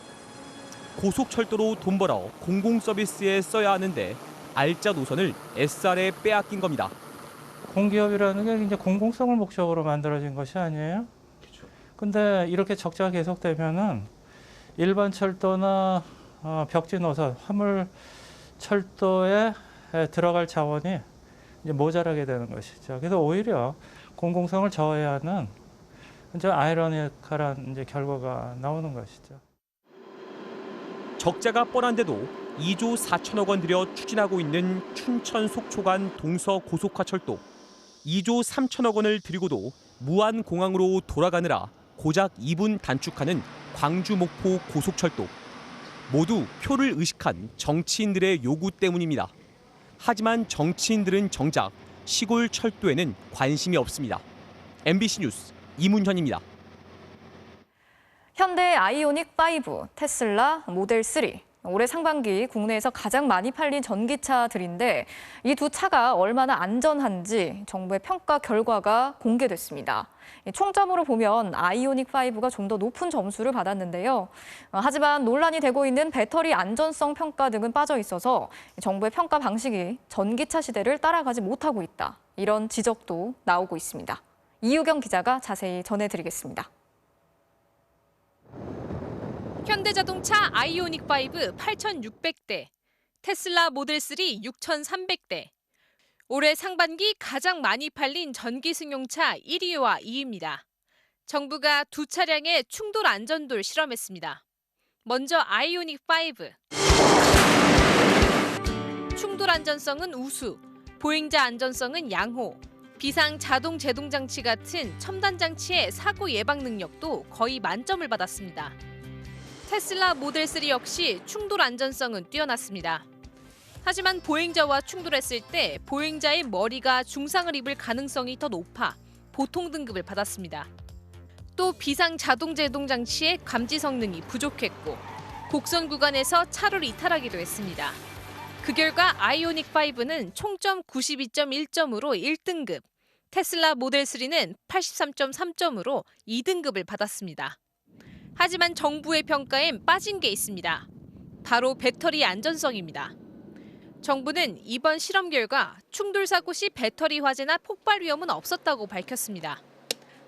고속철도로 돈 벌어 공공서비스에 써야 하는데 알짜 노선을 SR에 빼앗긴 겁니다. 공기업이라는 게 이제 공공성을 목적으로 만들어진 것이 아니에요? 근데 이렇게 적자가 계속되면은 일반 철도나 벽지 노선, 화물 철도에 들어갈 자원이 이제 모자라게 되는 것이죠. 그래서 오히려 공공성을 저해하는 이제 아이러니컬한 이제 결과가 나오는 것이죠. 적자가 뻔한데도 2조 4천억 원 들여 추진하고 있는 춘천 속초간 동서 고속화철도. 2조 3천억 원을 들이고도 무안공항으로 돌아가느라 고작 2분 단축하는 광주 목포 고속철도. 모두 표를 의식한 정치인들의 요구 때문입니다. 하지만 정치인들은 정작 시골 철도에는 관심이 없습니다. MBC 뉴스 이문현입니다. 현대 아이오닉 5, 테슬라 모델 3, 올해 상반기 국내에서 가장 많이 팔린 전기차들인데 이 두 차가 얼마나 안전한지 정부의 평가 결과가 공개됐습니다. 총점으로 보면 아이오닉 5가 좀 더 높은 점수를 받았는데요. 하지만 논란이 되고 있는 배터리 안전성 평가 등은 빠져 있어서 정부의 평가 방식이 전기차 시대를 따라가지 못하고 있다. 이런 지적도 나오고 있습니다. 이유경 기자가 자세히 전해드리겠습니다. 현대자동차 아이오닉 5 8,600대, 테슬라 모델 3 6,300대. 올해 상반기 가장 많이 팔린 전기 승용차 1위와 2위입니다. 정부가 두 차량의 충돌 안전도를 실험했습니다. 먼저 아이오닉 5. 충돌 안전성은 우수, 보행자 안전성은 양호, 비상 자동 제동 장치 같은 첨단 장치의 사고 예방 능력도 거의 만점을 받았습니다. 테슬라 모델 3 역시 충돌 안전성은 뛰어났습니다. 하지만 보행자와 충돌했을 때 보행자의 머리가 중상을 입을 가능성이 더 높아 보통 등급을 받았습니다. 또 비상 자동 제동 장치의 감지 성능이 부족했고 곡선 구간에서 차를 이탈하기도 했습니다. 그 결과 아이오닉 5는 총점 92.1점으로 1등급, 테슬라 모델 3는 83.3점으로 2등급을 받았습니다. 하지만 정부의 평가엔 빠진 게 있습니다. 바로 배터리 안전성입니다. 정부는 이번 실험 결과 충돌 사고 시 배터리 화재나 폭발 위험은 없었다고 밝혔습니다.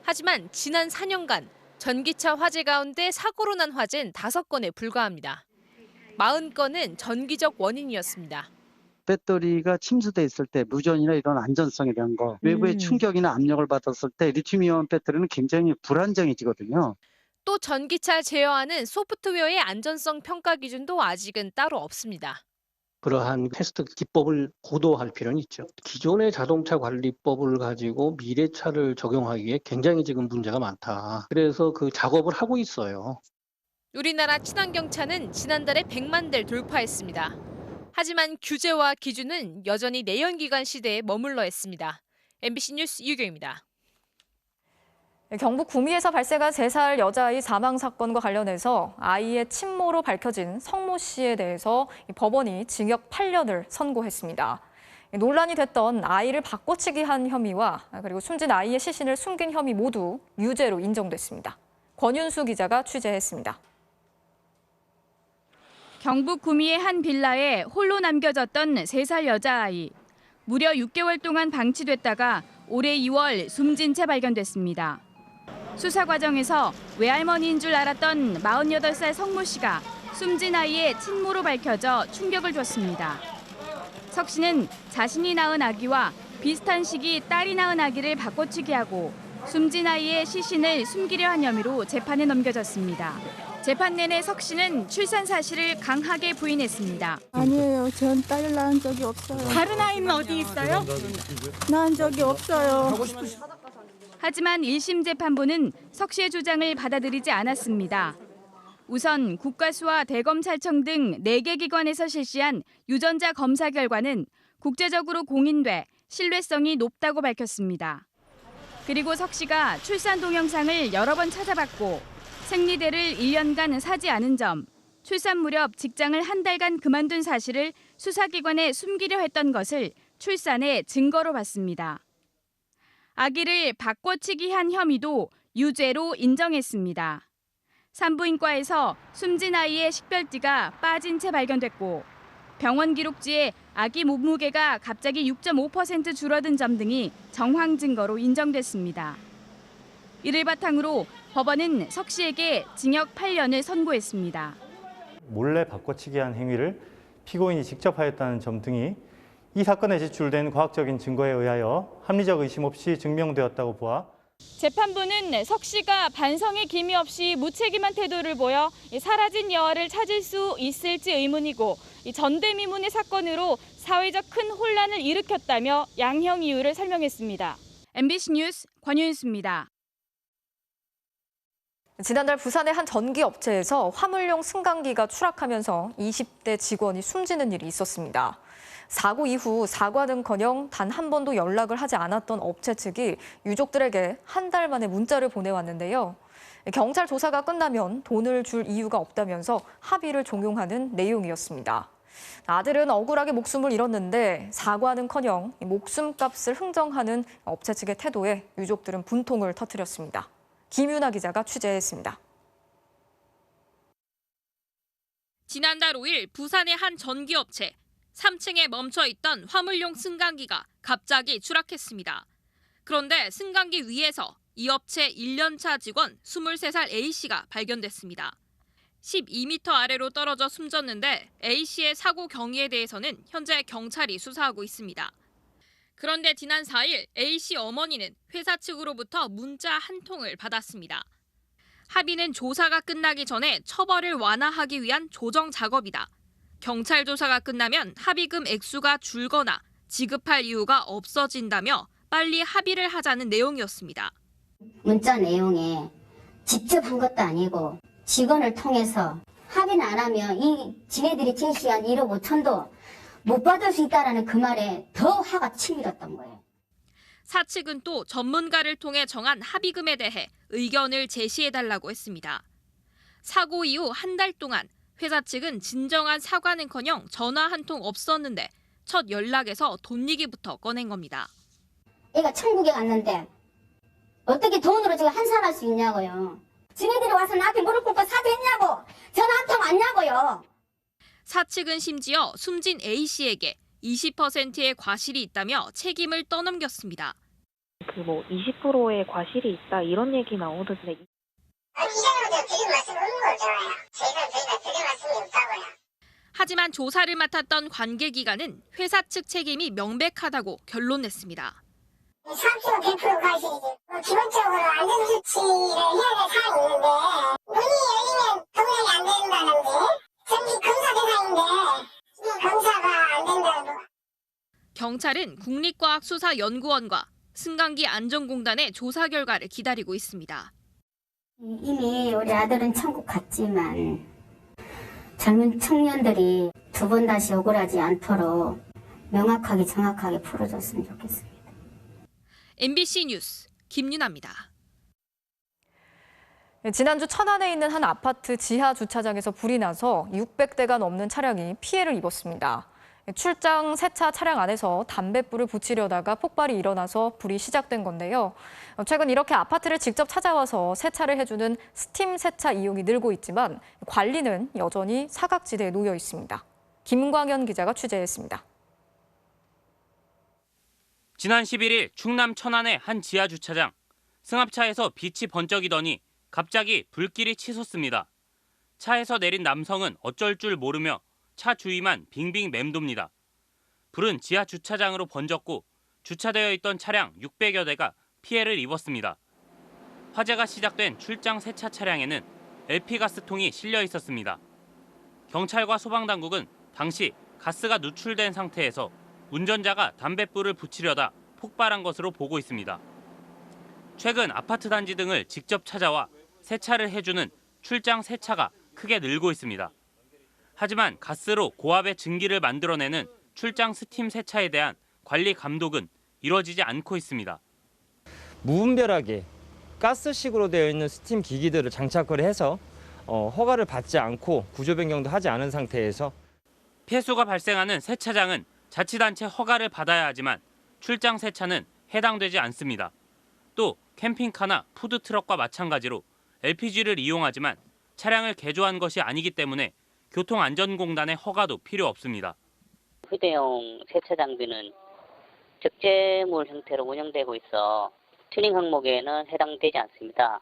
하지만 지난 4년간 전기차 화재 가운데 사고로 난 화재는 5건에 불과합니다. 40건은 전기적 원인이었습니다. 배터리가 침수돼 있을 때 무전이나 이런 안전성에 대한 거, 외부의 충격이나 압력을 받았을 때 리튬이온 배터리는 굉장히 불안정해지거든요. 또 전기차 제어하는 소프트웨어의 안전성 평가 기준도 아직은 따로 없습니다. 그러한 테스트 기법을 고도화할 필요는 있죠. 기존의 자동차 관리법을 가지고 미래차를 적용하기에 굉장히 지금 문제가 많다. 그래서 그 작업을 하고 있어요. 우리나라 친환경차는 지난달에 100만 대를 돌파했습니다. 하지만 규제와 기준은 여전히 내연기관 시대에 머물러 있습니다. MBC 뉴스 유경입니다. 경북 구미에서 발생한 3살 여자아이 사망 사건과 관련해서 아이의 친모로 밝혀진 성모 씨에 대해서 법원이 징역 8년을 선고했습니다. 논란이 됐던 아이를 바꿔치기 한 혐의와 그리고 숨진 아이의 시신을 숨긴 혐의 모두 유죄로 인정됐습니다. 권윤수 기자가 취재했습니다. 경북 구미의 한 빌라에 홀로 남겨졌던 3살 여자아이. 무려 6개월 동안 방치됐다가 올해 2월 숨진 채 발견됐습니다. 수사 과정에서 외할머니인 줄 알았던 48살 성모 씨가 숨진 아이의 친모로 밝혀져 충격을 줬습니다. 석 씨는 자신이 낳은 아기와 비슷한 시기 딸이 낳은 아기를 바꿔치기 하고 숨진 아이의 시신을 숨기려 한 혐의로 재판에 넘겨졌습니다. 재판 내내 석 씨는 출산 사실을 강하게 부인했습니다. 아니에요. 전 딸을 낳은 적이 없어요. 다른 아이는 어디 있어요? 낳은 적이 없어요. 하지만 1심 재판부는 석 씨의 주장을 받아들이지 않았습니다. 우선 국가수와 대검찰청 등 4개 기관에서 실시한 유전자 검사 결과는 국제적으로 공인돼 신뢰성이 높다고 밝혔습니다. 그리고 석 씨가 출산 동영상을 여러 번 찾아봤고 생리대를 1년간 사지 않은 점, 출산 무렵 직장을 한 달간 그만둔 사실을 수사기관에 숨기려 했던 것을 출산의 증거로 봤습니다. 아기를 바꿔치기 한 혐의도 유죄로 인정했습니다. 산부인과에서 숨진 아이의 식별지가 빠진 채 발견됐고 병원 기록지에 아기 몸무게가 갑자기 6.5% 줄어든 점 등이 정황 증거로 인정됐습니다. 이를 바탕으로 법원은 석 씨에게 징역 8년을 선고했습니다. 몰래 바꿔치기한 행위를 피고인이 직접 하였다는 점 등이 이 사건에 제출된 과학적인 증거에 의하여 합리적 의심 없이 증명되었다고 보아 재판부는 석 씨가 반성의 기미 없이 무책임한 태도를 보여 사라진 여아를 찾을 수 있을지 의문이고 전대미문의 사건으로 사회적 큰 혼란을 일으켰다며 양형 이유를 설명했습니다. MBC 뉴스 권윤수입니다. 지난달 부산의 한 전기업체에서 화물용 승강기가 추락하면서 20대 직원이 숨지는 일이 있었습니다. 사고 이후 사과는커녕 단 한 번도 연락을 하지 않았던 업체 측이 유족들에게 한 달 만에 문자를 보내왔는데요. 경찰 조사가 끝나면 돈을 줄 이유가 없다면서 합의를 종용하는 내용이었습니다. 아들은 억울하게 목숨을 잃었는데 사과는커녕 목숨값을 흥정하는 업체 측의 태도에 유족들은 분통을 터뜨렸습니다. 김윤아 기자가 취재했습니다. 지난달 5일 부산의 한 전기업체 3층에 멈춰있던 화물용 승강기가 갑자기 추락했습니다. 그런데 승강기 위에서 이 업체 1년차 직원 23살 A씨가 발견됐습니다. 12m 아래로 떨어져 숨졌는데 A씨의 사고 경위에 대해서는 현재 경찰이 수사하고 있습니다. 그런데 지난 4일 A씨 어머니는 회사 측으로부터 문자 한 통을 받았습니다. 합의는 조사가 끝나기 전에 처벌을 완화하기 위한 조정 작업이다. 경찰 조사가 끝나면 합의금 액수가 줄거나 지급할 이유가 없어진다며 빨리 합의를 하자는 내용이었습니다. 문자 내용에 직접 한 것도 아니고 직원을 통해서 합의는 안 하면 지네들이 제시한 1억 5천도 못 받을 수 있다는 그 말에 더 화가 치밀었던 거예요. 사측은 또 전문가를 통해 정한 합의금에 대해 의견을 제시해달라고 했습니다. 사고 이후 한 달 동안 회사 측은 진정한 사과는커녕 전화 한 통 없었는데 첫 연락에서 돈 얘기부터 꺼낸 겁니다. 애가 천국에 갔는데 어떻게 돈으로 지금 환산할 수 있냐고요. 지네들이 와서 나한테 무릎 꿇고 사죄했냐고. 전화 한 통 왔냐고요. 사측은 심지어 숨진 A씨에게 20%의 과실이 있다며 책임을 떠넘겼습니다. 20%의 과실이 있다 이런 얘기 나오던데. 이장으로 드린 말씀 없는 걸 좋아요. 저희가 드릴 말씀이 없다고요. 하지만 조사를 맡았던 관계기관은 회사 측 책임이 명백하다고 결론냈습니다. 3% 100% 과실이지. 기본적으로 안전조치를 해야 될 사항이 있는데 문이 열리면 동작이 안 된다는데 전기 검사 대상인데 검사가 안 된다는 거. 경찰은 국립과학수사연구원과 승강기 안전공단의 조사 결과를 기다리고 있습니다. 이미 우리 아들은 천국 갔지만 젊은 청년들이 두 번 다시 억울하지 않도록 명확하게 정확하게 풀어줬으면 좋겠습니다. MBC 뉴스 김윤아입니다. 지난주 천안에 있는 한 아파트 지하 주차장에서 불이 나서 600대가 넘는 차량이 피해를 입었습니다. 출장 세차 차량 안에서 담뱃불을 붙이려다가 폭발이 일어나서 불이 시작된 건데요. 최근 이렇게 아파트를 직접 찾아와서 세차를 해주는 스팀 세차 이용이 늘고 있지만 관리는 여전히 사각지대에 놓여 있습니다. 김광현 기자가 취재했습니다. 지난 11일 충남 천안의 한 지하 주차장. 승합차에서 빛이 번쩍이더니 갑자기 불길이 치솟습니다. 차에서 내린 남성은 어쩔 줄 모르며 차 주위만 빙빙 맴돕니다. 불은 지하 주차장으로 번졌고 주차되어 있던 차량 600여 대가 피해를 입었습니다. 화재가 시작된 출장 세차 차량에는 LP가스통이 실려 있었습니다. 경찰과 소방당국은 당시 가스가 누출된 상태에서 운전자가 담뱃불을 붙이려다 폭발한 것으로 보고 있습니다. 최근 아파트 단지 등을 직접 찾아와 세차를 해주는 출장 세차가 크게 늘고 있습니다. 하지만 가스로 고압의 증기를 만들어내는 출장 스팀 세차에 대한 관리 감독은 이루어지지 않고 있습니다. 무분별하게 가스식으로 되어 있는 스팀 기기들을 장착을 해서 허가를 받지 않고 구조 변경도 하지 않은 상태에서 폐수가 발생하는 세차장은 자치단체 허가를 받아야 하지만 출장 세차는 해당되지 않습니다. 또 캠핑카나 푸드트럭과 마찬가지로 LPG를 이용하지만 차량을 개조한 것이 아니기 때문에 교통안전공단의 허가도 필요 없습니다. 휴대용 세차 장비는 적재물 형태로 운영되고 있어 튜닝 항목에는 해당되지 않습니다.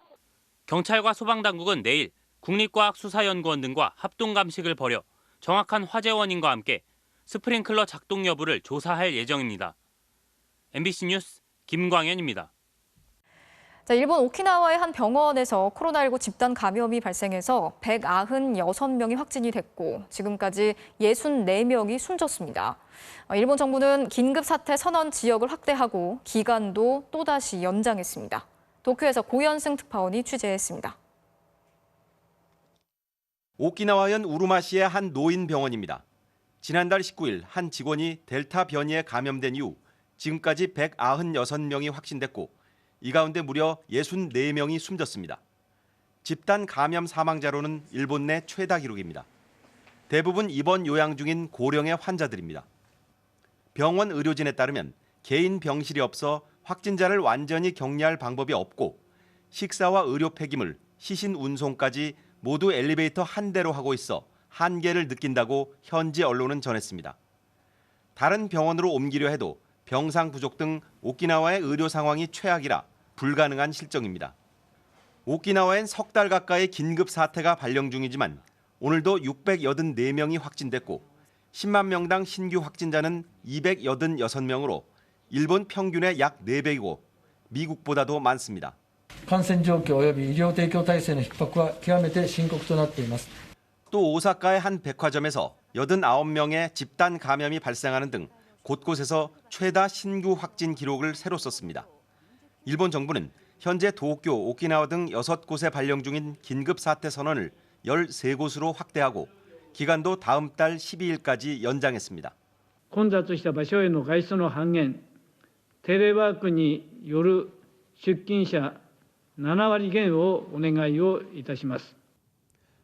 경찰과 소방당국은 내일 국립과학수사연구원 등과 합동감식을 벌여 정확한 화재 원인과 함께 스프링클러 작동 여부를 조사할 예정입니다. MBC 뉴스 김광현입니다. 일본 오키나와의 한 병원에서 코로나19 집단 감염이 발생해서 196명이 확진이 됐고 지금까지 64명이 숨졌습니다. 일본 정부는 긴급 사태 선언 지역을 확대하고 기간도 또다시 연장했습니다. 도쿄에서 고현승 특파원이 취재했습니다. 오키나와현 우루마시의 한 노인 병원입니다. 지난달 19일 한 직원이 델타 변이에 감염된 이후 지금까지 196명이 확진됐고 이 가운데 무려 64명이 숨졌습니다. 집단 감염 사망자로는 일본 내 최다 기록입니다. 대부분 입원 요양 중인 고령의 환자들입니다. 병원 의료진에 따르면 개인 병실이 없어 확진자를 완전히 격리할 방법이 없고 식사와 의료 폐기물, 시신 운송까지 모두 엘리베이터 한 대로 하고 있어 한계를 느낀다고 현지 언론은 전했습니다. 다른 병원으로 옮기려 해도 병상 부족 등 오키나와의 의료 상황이 최악이라 불가능한 실정입니다. 오키나와엔 석 달 가까이 긴급 사태가 발령 중이지만 오늘도 684명이 확진됐고 10만 명당 신규 확진자는 286명으로 일본 평균의 약 4배이고 미국보다도 많습니다. 感染状況及び医療提供体制の逼迫は極めて深刻となっています。 또 오사카의 한 백화점에서 89명의 집단 감염이 발생하는 등 곳곳에서 최다 신규 확진 기록을 새로 썼습니다. 일본 정부는 현재 도쿄, 오키나와 등 6곳에 발령 중인 긴급 사태 선언을 13곳으로 확대하고 기간도 다음 달 12일까지 연장했습니다. 混雑した場所への外出の半減、テレワークによる出勤者7割減をお願いをいたします。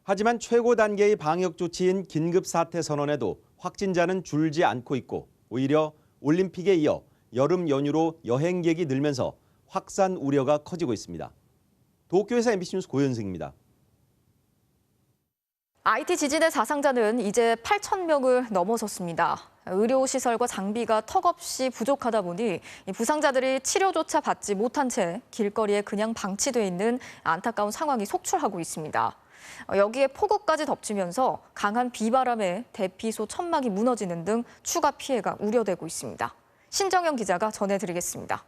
하지만 최고 단계의 방역 조치인 긴급 사태 선언에도 확진자는 줄지 않고 있고 오히려 올림픽에 이어 여름 연휴로 여행객이 늘면서 확산 우려가 커지고 있습니다. 도쿄에서 MBC 뉴스 고현승입니다. IT 지진의 사상자는 이제 8,000명을 넘어섰습니다. 의료시설과 장비가 턱없이 부족하다 보니 부상자들이 치료조차 받지 못한 채 길거리에 그냥 방치돼 있는 안타까운 상황이 속출하고 있습니다. 여기에 폭우까지 덮치면서 강한 비바람에 대피소 천막이 무너지는 등 추가 피해가 우려되고 있습니다. 신정영 기자가 전해드리겠습니다.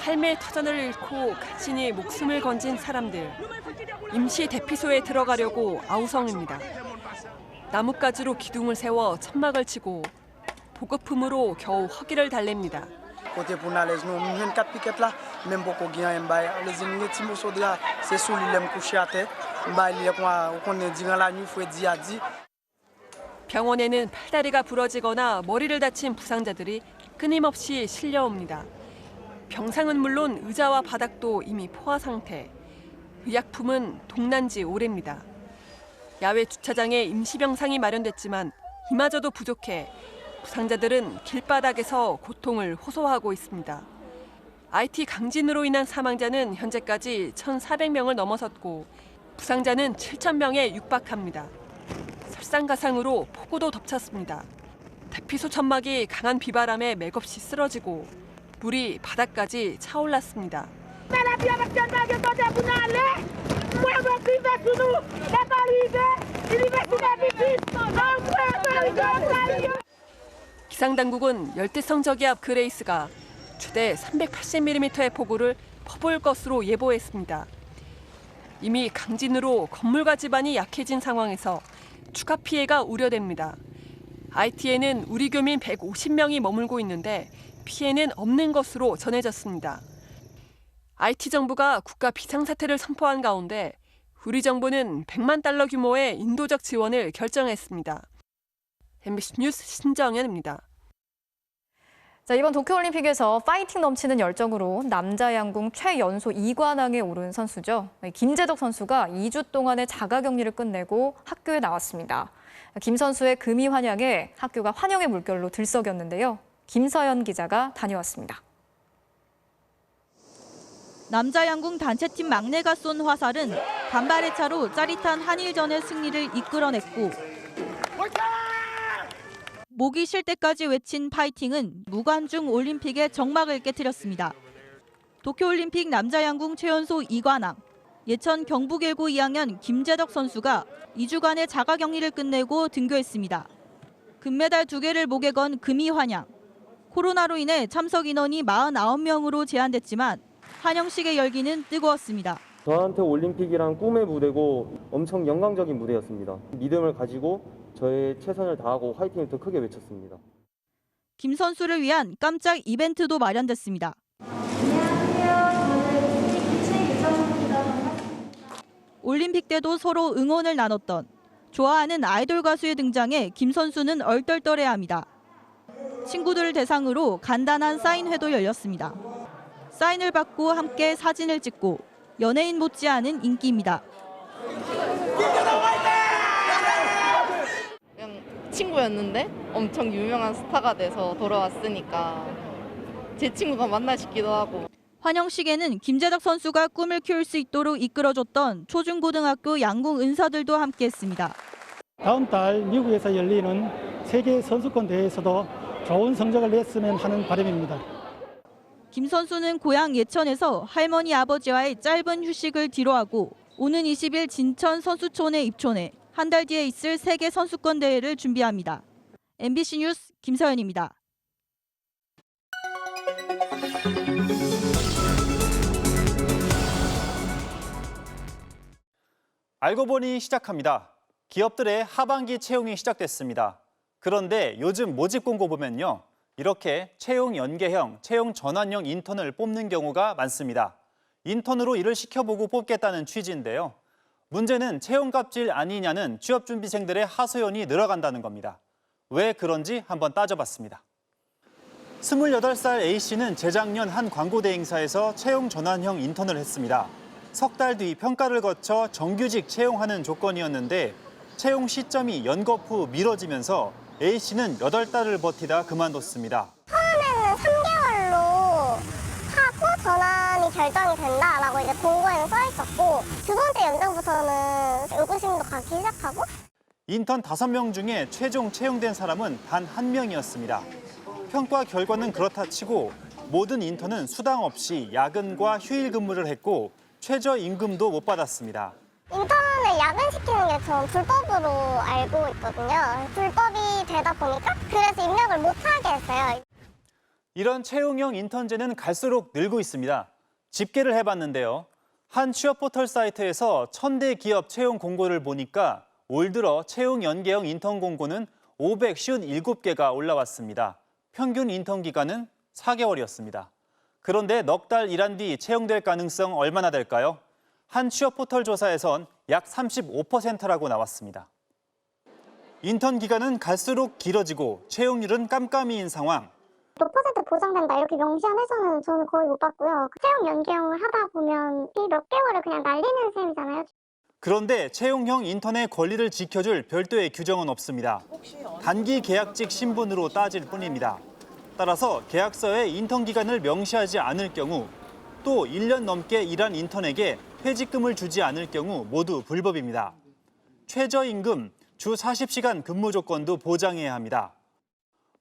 삶의 터전을 잃고 간신히 목숨을 건진 사람들. 임시 대피소에 들어가려고 아우성입니다. 나뭇가지로 기둥을 세워 천막을 치고 보급품으로 겨우 허기를 달랩니다. Côté pour les nous 24 piquettes là même beaucoup gain bail les ennemis petits morceaux de là c'est sous l'aime couché à terre bail les quoi on est durant la nuit faut dire dit. 병원에는 팔다리가 부러지거나 머리를 다친 부상자들이 끊임없이 실려옵니다. 병상은 물론 의자와 바닥도 이미 포화 상태. 의약품은 동난 지 오래입니다. 야외 주차장에 임시병상이 마련됐지만 이마저도 부족해 부상자들은 길바닥에서 고통을 호소하고 있습니다. IT 강진으로 인한 사망자는 현재까지 1,400명을 넘어섰고 부상자는 7,000명에 육박합니다. 설상가상으로 폭우도 덮쳤습니다. 대피소 천막이 강한 비바람에 맥없이 쓰러지고 물이 바닥까지 차올랐습니다. 기상당국은 열대성 저기압 그레이스가 최대 380mm의 폭우를 퍼부을 것으로 예보했습니다. 이미 강진으로 건물과 지반이 약해진 상황에서 추가 피해가 우려됩니다. IT에는 우리 교민 150명이 머물고 있는데 피해는 없는 것으로 전해졌습니다. IT 정부가 국가 비상사태를 선포한 가운데 우리 정부는 100만 달러 규모의 인도적 지원을 결정했습니다. MBC 뉴스 신정연입니다. 자, 이번 도쿄올림픽에서 파이팅 넘치는 열정으로 남자 양궁 최연소 2관왕에 오른 선수죠. 김재덕 선수가 2주 동안의 자가격리를 끝내고 학교에 나왔습니다. 김 선수의 금이 환영에 학교가 환영의 물결로 들썩였는데요. 김서연 기자가 다녀왔습니다. 남자 양궁 단체팀 막내가 쏜 화살은 간발의 차로 짜릿한 한일전의 승리를 이끌어냈고 목이 쉴 때까지 외친 파이팅은 무관중 올림픽의 정막을 깨뜨렸습니다. 도쿄올림픽 남자 양궁 최연소 2관왕, 예천 경북일고 2학년 김재덕 선수가 2주간의 자가격리를 끝내고 등교했습니다. 금메달 2개를 목에 건 금이 환영. 코로나로 인해 참석 인원이 49명으로 제한됐지만 환영식의 열기는 뜨거웠습니다. 저한테 올림픽이란 꿈의 무대고 엄청 영광적인 무대였습니다. 믿음을 가지고 저의 최선을 다하고 화이팅을 더 크게 외쳤습니다. 김 선수를 위한 깜짝 이벤트도 마련됐습니다. 올림픽 때도 서로 응원을 나눴던 좋아하는 아이돌 가수의 등장에 김 선수는 얼떨떨해합니다. 친구들을 대상으로 간단한 사인회도 열렸습니다. 사인을 받고 함께 사진을 찍고 연예인 못지않은 인기입니다. 그냥 친구였는데 엄청 유명한 스타가 돼서 돌아왔으니까 제 친구가 만나 싶기도 하고. 환영식에는 김재덕 선수가 꿈을 키울 수 있도록 이끌어줬던 초중고등학교 양궁 은사들도 함께했습니다. 다음 달 미국에서 열리는 세계 선수권 대회에서도 좋은 성적을 냈으면 하는 바람입니다. 김 선수는 고향 예천에서 할머니 아버지와의 짧은 휴식을 뒤로하고 오는 20일 진천 선수촌에 입촌해 한 달 뒤에 있을 세계 선수권 대회를 준비합니다. MBC 뉴스 김서연입니다. 알고 보니 시작합니다. 기업들의 하반기 채용이 시작됐습니다. 그런데 요즘 모집 공고 보면요. 이렇게 채용 연계형, 채용 전환형 인턴을 뽑는 경우가 많습니다. 인턴으로 일을 시켜보고 뽑겠다는 취지인데요. 문제는 채용 갑질 아니냐는 취업준비생들의 하소연이 늘어간다는 겁니다. 왜 그런지 한번 따져봤습니다. 28살 A씨는 재작년 한 광고대 행사에서 채용 전환형 인턴을 했습니다. 석 달 뒤 평가를 거쳐 정규직 채용하는 조건이었는데 채용 시점이 연거 후 미뤄지면서 A씨는 8달을 버티다 그만뒀습니다. 처음에는 3개월로 하고 전환이 결정이 된다라고 이제 공고에는 써 있었고 두 번째 연장부터는 의구심도 가기 시작하고 인턴 5명 중에 최종 채용된 사람은 단 1명이었습니다. 평가 결과는 그렇다 치고 모든 인턴은 수당 없이 야근과 휴일 근무를 했고 최저임금도 못 받았습니다. 인턴을 야근시키는 게 전 불법으로 알고 있거든요. 불법이 되다 보니까 그래서 입력을 못하게 했어요. 이런 채용형 인턴제는 갈수록 늘고 있습니다. 집계를 해봤는데요. 한 취업 포털 사이트에서 1000대 기업 채용 공고를 보니까 올 들어 채용 연계형 인턴 공고는 557개가 올라왔습니다. 평균 인턴 기간은 4개월이었습니다. 그런데 넉 달 일한 뒤 채용될 가능성 얼마나 될까요? 한 취업 포털 조사에선 약 35%라고 나왔습니다. 인턴 기간은 갈수록 길어지고 채용률은 깜깜이인 상황. 몇 퍼센트 보장된다 이렇게 명시한 회사는 저는 거의 못 봤고요. 채용 연계형을 하다 보면 이 몇 개월을 그냥 날리는 셈이잖아요. 그런데 채용형 인턴의 권리를 지켜줄 별도의 규정은 없습니다. 단기 계약직 신분으로 따질 뿐입니다. 따라서 계약서에 인턴 기간을 명시하지 않을 경우 또 1년 넘게 일한 인턴에게 퇴직금을 주지 않을 경우 모두 불법입니다. 최저임금, 주 40시간 근무 조건도 보장해야 합니다.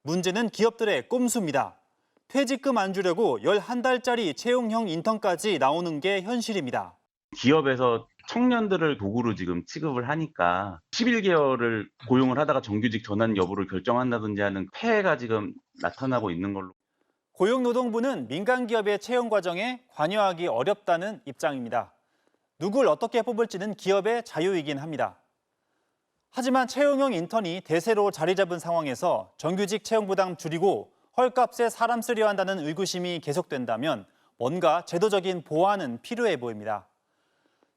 문제는 기업들의 꼼수입니다. 퇴직금 안 주려고 11달짜리 채용형 인턴까지 나오는 게 현실입니다. 기업에서 청년들을 도구로 지금 취급을 하니까 11개월을 고용을 하다가 정규직 전환 여부를 결정한다든지 하는 폐해가 지금 나타나고 있는 걸로. 고용노동부는 민간 기업의 채용 과정에 관여하기 어렵다는 입장입니다. 누굴 어떻게 뽑을지는 기업의 자유이긴 합니다. 하지만 채용형 인턴이 대세로 자리 잡은 상황에서 정규직 채용 부담 줄이고 헐값에 사람 쓰려 한다는 의구심이 계속된다면 뭔가 제도적인 보완은 필요해 보입니다.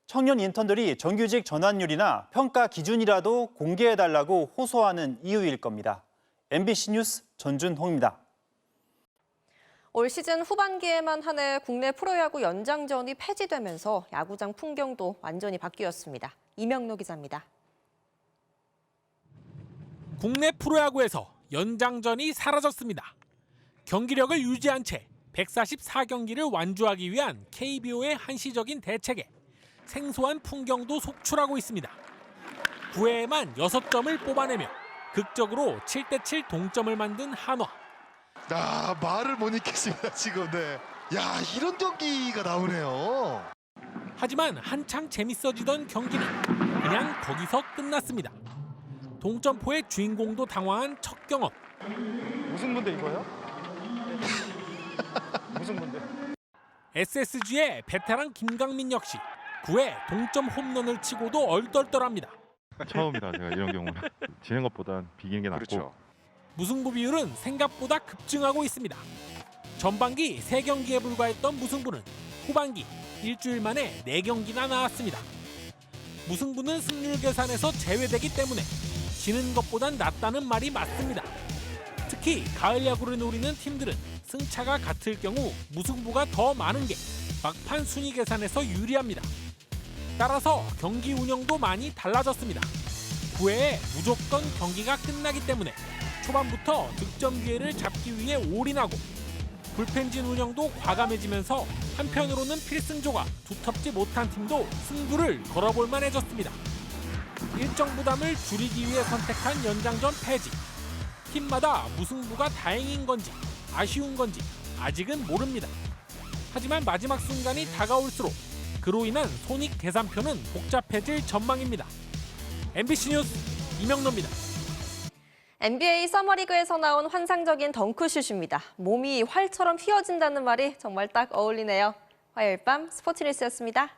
청년 인턴들이 정규직 전환율이나 평가 기준이라도 공개해달라고 호소하는 이유일 겁니다. MBC 뉴스 전준홍입니다. 올 시즌 후반기에만 한해 국내 프로야구 연장전이 폐지되면서 야구장 풍경도 완전히 바뀌었습니다. 이명록 기자입니다. 국내 프로야구에서 연장전이 사라졌습니다. 경기력을 유지한 채 144경기를 완주하기 위한 KBO의 한시적인 대책에 생소한 풍경도 속출하고 있습니다. 9회에만 6점을 뽑아내며 극적으로 7대7 동점을 만든 한화. 말을 못 읽겠습니다, 지금. 네. 야, 이런 경기가 나오네요. 하지만 한창 재밌어지던 경기는 그냥 거기서 끝났습니다. 동점포의 주인공도 당황한 첫 경험. 무슨 문제 이거요? 무슨 문제? SSG의 베테랑 김강민 역시 9회 동점 홈런을 치고도 얼떨떨합니다. 처음이라 제가 이런 경우는 지는 것보단 비기는 게 낫고. 그렇죠. 무승부 비율은 생각보다 급증하고 있습니다. 전반기 3경기에 불과했던 무승부는 후반기 일주일 만에 4경기나 나왔습니다. 무승부는 승률 계산에서 제외되기 때문에 지는 것보단 낫다는 말이 맞습니다. 특히 가을 야구를 노리는 팀들은 승차가 같을 경우 무승부가 더 많은 게 막판 순위 계산에서 유리합니다. 따라서 경기 운영도 많이 달라졌습니다. 9회에 무조건 경기가 끝나기 때문에 초반부터 득점 기회를 잡기 위해 올인하고 불펜진 운영도 과감해지면서 한편으로는 필승조가 두텁지 못한 팀도 승부를 걸어볼 만해졌습니다. 일정 부담을 줄이기 위해 선택한 연장전 패지. 팀마다 무승부가 다행인 건지 아쉬운 건지 아직은 모릅니다. 하지만 마지막 순간이 다가올수록 그로 인한 손익 계산표는 복잡해질 전망입니다. MBC 뉴스 이명노입니다. NBA 서머리그에서 나온 환상적인 덩크슛입니다. 몸이 활처럼 휘어진다는 말이 정말 딱 어울리네요. 화요일 밤 스포츠 뉴스였습니다.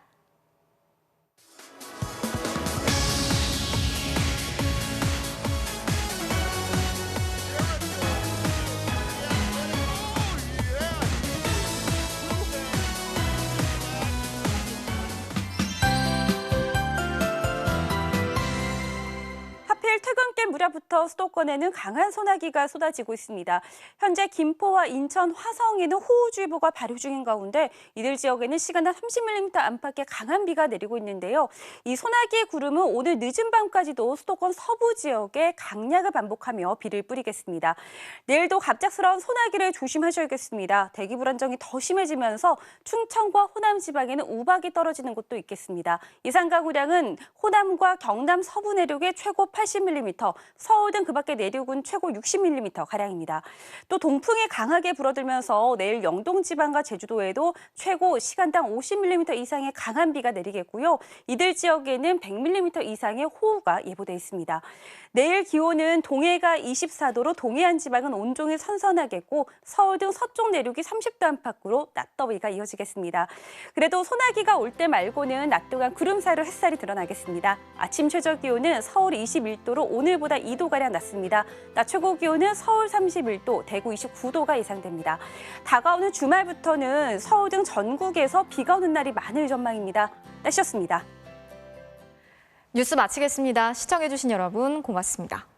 하필 퇴근길 무렵부터 수도권에는 강한 소나기가 쏟아지고 있습니다. 현재 김포와 인천, 화성에는 호우주의보가 발효 중인 가운데 이들 지역에는 시간당 30mm 안팎의 강한 비가 내리고 있는데요. 이 소나기의 구름은 오늘 늦은 밤까지도 수도권 서부 지역에 강약을 반복하며 비를 뿌리겠습니다. 내일도 갑작스러운 소나기를 조심하셔야겠습니다. 대기 불안정이 더 심해지면서 충청과 호남 지방에는 우박이 떨어지는 곳도 있겠습니다. 예상 강우량은 호남과 경남 서부 내륙에 최고 80mm, 서울 등 그 밖의 내륙은 최고 60mm가량입니다. 또 동풍이 강하게 불어들면서 내일 영동 지방과 제주도에도 최고 시간당 50mm 이상의 강한 비가 내리겠고요. 이들 지역에는 100mm 이상의 호우가 예보돼 있습니다. 내일 기온은 동해가 24도로 동해안 지방은 온종일 선선하겠고 서울 등 서쪽 내륙이 30도 안팎으로 낮더위가 이어지겠습니다. 그래도 소나기가 올 때 말고는 낮 동안 구름 사이로 햇살이 드러나겠습니다. 아침 최저 기온은 서울 21도로 오늘보다 2도가량 낮습니다. 낮 최고 기온은 서울 31도, 대구 29도가 예상됩니다. 다가오는 주말부터는 서울 등 전국에서 비가 오는 날이 많을 전망입니다. 날씨였습니다. 뉴스 마치겠습니다. 시청해주신 여러분 고맙습니다.